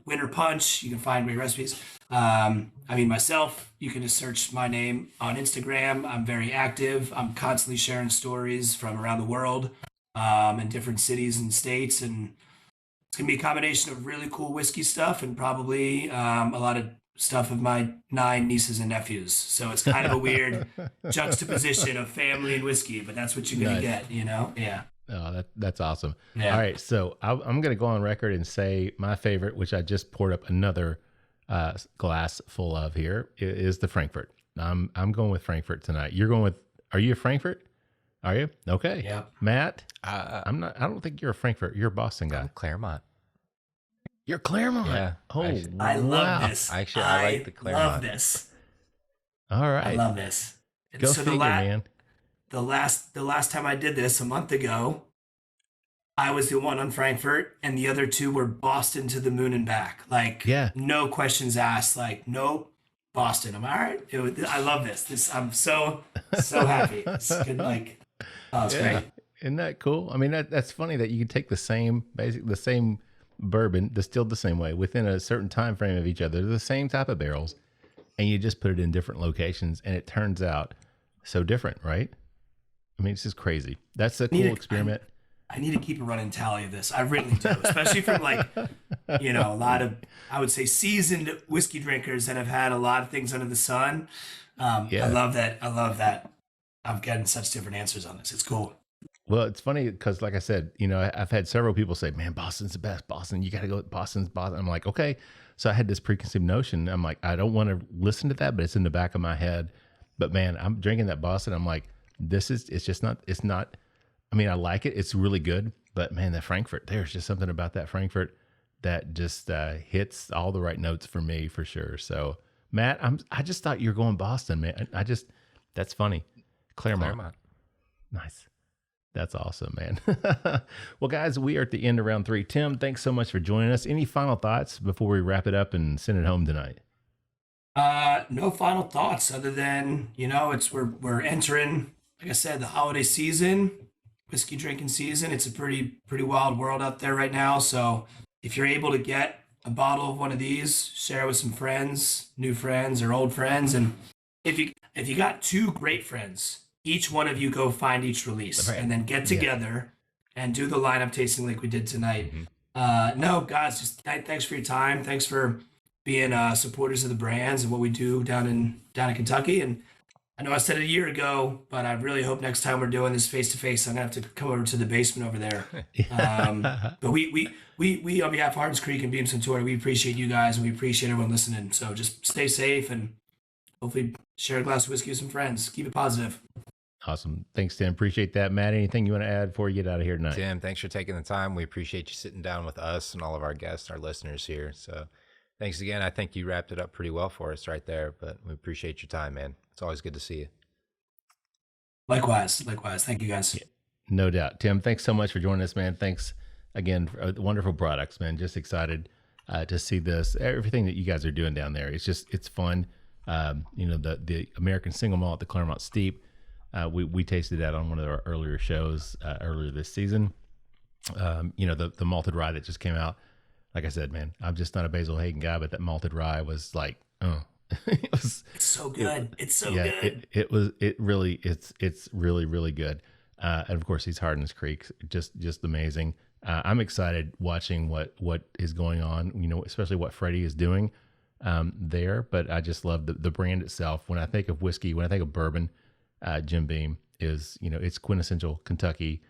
winter punch, you can find great recipes. Myself, you can just search my name on Instagram. I'm very active. I'm constantly sharing stories from around the world, in different cities and states. And it's going to be a combination of really cool whiskey stuff and probably a lot of stuff of my 9 nieces and nephews. So it's kind of a weird juxtaposition of family and whiskey, but that's what you're going to get, Yeah. Oh, that's awesome. Yeah. All right. So I'm going to go on record and say my favorite, which I just poured up another glass full of here, is the Frankfort. I'm going with Frankfort tonight. Are you a Frankfort? Are you? Okay. Yeah. Matt, I don't think you're a Frankfort. You're a Boston guy. I'm Clermont. You're Clermont. Yeah. Oh, I love this. Actually, I like the Clermont. love this. All right. I love this. And Go so figure, man. The last time I did this a month ago, I was the one on Frankfurt, and the other two were Boston to the moon and back. No questions asked. Nope, Boston. I'm all right. I love this. I'm so happy. It's good. It's great. Isn't that cool? I mean, that's funny that you can take the same bourbon distilled the same way within a certain time frame of each other, the same type of barrels, and you just put it in different locations, and it turns out so different, right? I mean, it's just crazy. That's a cool experiment. I need to keep a running tally of this. I really do, especially from a lot of, I would say, seasoned whiskey drinkers that have had a lot of things under the sun. I love that. I'm getting such different answers on this. It's cool. Well, it's funny because, like I said, I've had several people say, man, Boston's the best. Boston, you got to go with Boston. I'm like, okay. So I had this preconceived notion. I'm like, I don't want to listen to that, but it's in the back of my head. But man, I'm drinking that Boston. I'm like, it's not, I mean, I like it. It's really good. But man, that Frankfurt, there's just something about that Frankfurt that just hits all the right notes for me, for sure. So Matt, I just thought you were going Boston, man. That's funny. Clermont. Nice. That's awesome, man. Well, guys, we are at the end of round 3. Tim, thanks so much for joining us. Any final thoughts before we wrap it up and send it home tonight? No final thoughts other than, we're entering, like I said, the holiday season, whiskey drinking season. It's a pretty wild world out there right now. So if you're able to get a bottle of one of these, share it with some friends, new friends or old friends, and if you got two great friends, each one of you go find each release and then get together and do the lineup tasting like we did tonight. No, guys, just thanks for your time. Thanks for being supporters of the brands and what we do down in Kentucky. And I know I said it a year ago, but I really hope next time we're doing this face to face, I'm gonna have to come over to the basement over there. But we on behalf of Hardin Creek and Beam Suntory, we appreciate you guys and we appreciate everyone listening. So just stay safe and hopefully share a glass of whiskey with some friends. Keep it positive. Awesome. Thanks, Tim. Appreciate that. Matt, anything you want to add before you get out of here tonight? Tim, thanks for taking the time. We appreciate you sitting down with us and all of our guests, our listeners here. So thanks again. I think you wrapped it up pretty well for us right there, but we appreciate your time, man. It's always good to see you. Likewise. Thank you, guys. Yeah, no doubt. Tim, thanks so much for joining us, man. Thanks again for wonderful products, man. Just excited to see this, everything that you guys are doing down there. It's fun. The American single malt, the Clermont Steep, we tasted that on one of our earlier shows earlier this season. The malted rye that just came out. Like I said, man, I'm just not a Basil Hayden guy, but that malted rye was like, it's so good. It's so good. It's really, really good. And of course, these Hardin Creek, just amazing. I'm excited watching what is going on, especially what Freddie is doing there. But I just love the brand itself. When I think of whiskey, when I think of bourbon, Jim Beam is, it's quintessential Kentucky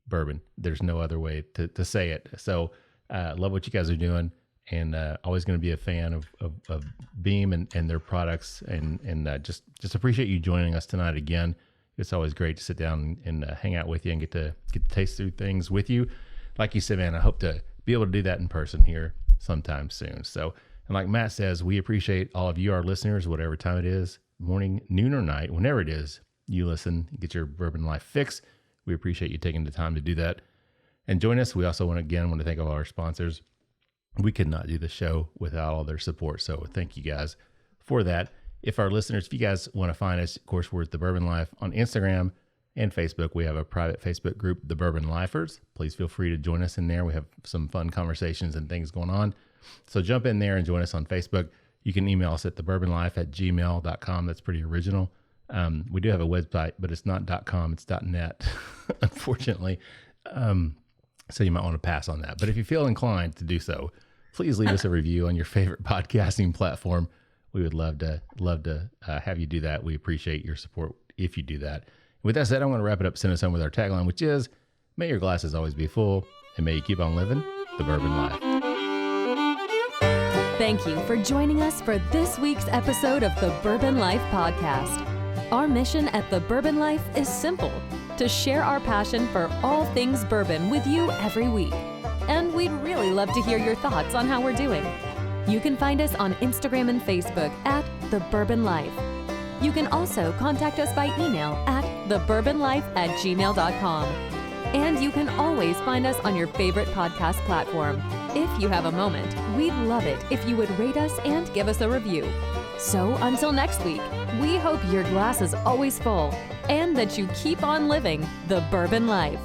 bourbon. There's no other way to say it. So love what you guys are doing. And always going to be a fan of Beam and their products, and just appreciate you joining us tonight again. It's always great to sit down and hang out with you and get to taste through things with you. Like you said, man, I hope to be able to do that in person here sometime soon. So, and like Matt says, we appreciate all of you, our listeners, whatever time it is, morning, noon, or night, whenever it is you listen, get your Bourbon Life fix. We appreciate you taking the time to do that and join us. We also want to thank all our sponsors. We could not do the show without all their support. So thank you guys for that. If you guys want to find us, of course, we're at The Bourbon Life on Instagram and Facebook. We have a private Facebook group, The Bourbon Lifers. Please feel free to join us in there. We have some fun conversations and things going on. So jump in there and join us on Facebook. You can email us at thebourbonlife@gmail.com. That's pretty original. We do have a website, but it's not .com, it's .net, unfortunately. So you might want to pass on that. But if you feel inclined to do so, please leave us a review on your favorite podcasting platform. We would love to have you do that. We appreciate your support if you do that. With that said, I'm going to wrap it up, send us home with our tagline, which is, may your glasses always be full, and may you keep on living the bourbon life. Thank you for joining us for this week's episode of the Bourbon Life Podcast. Our mission at the Bourbon Life is simple: to share our passion for all things bourbon with you every week. And we'd really love to hear your thoughts on how we're doing. You can find us on Instagram and Facebook at The Bourbon Life. You can also contact us by email at thebourbonlife@gmail.com. And you can always find us on your favorite podcast platform. If you have a moment, we'd love it if you would rate us and give us a review. So until next week, we hope your glass is always full and that you keep on living the bourbon life.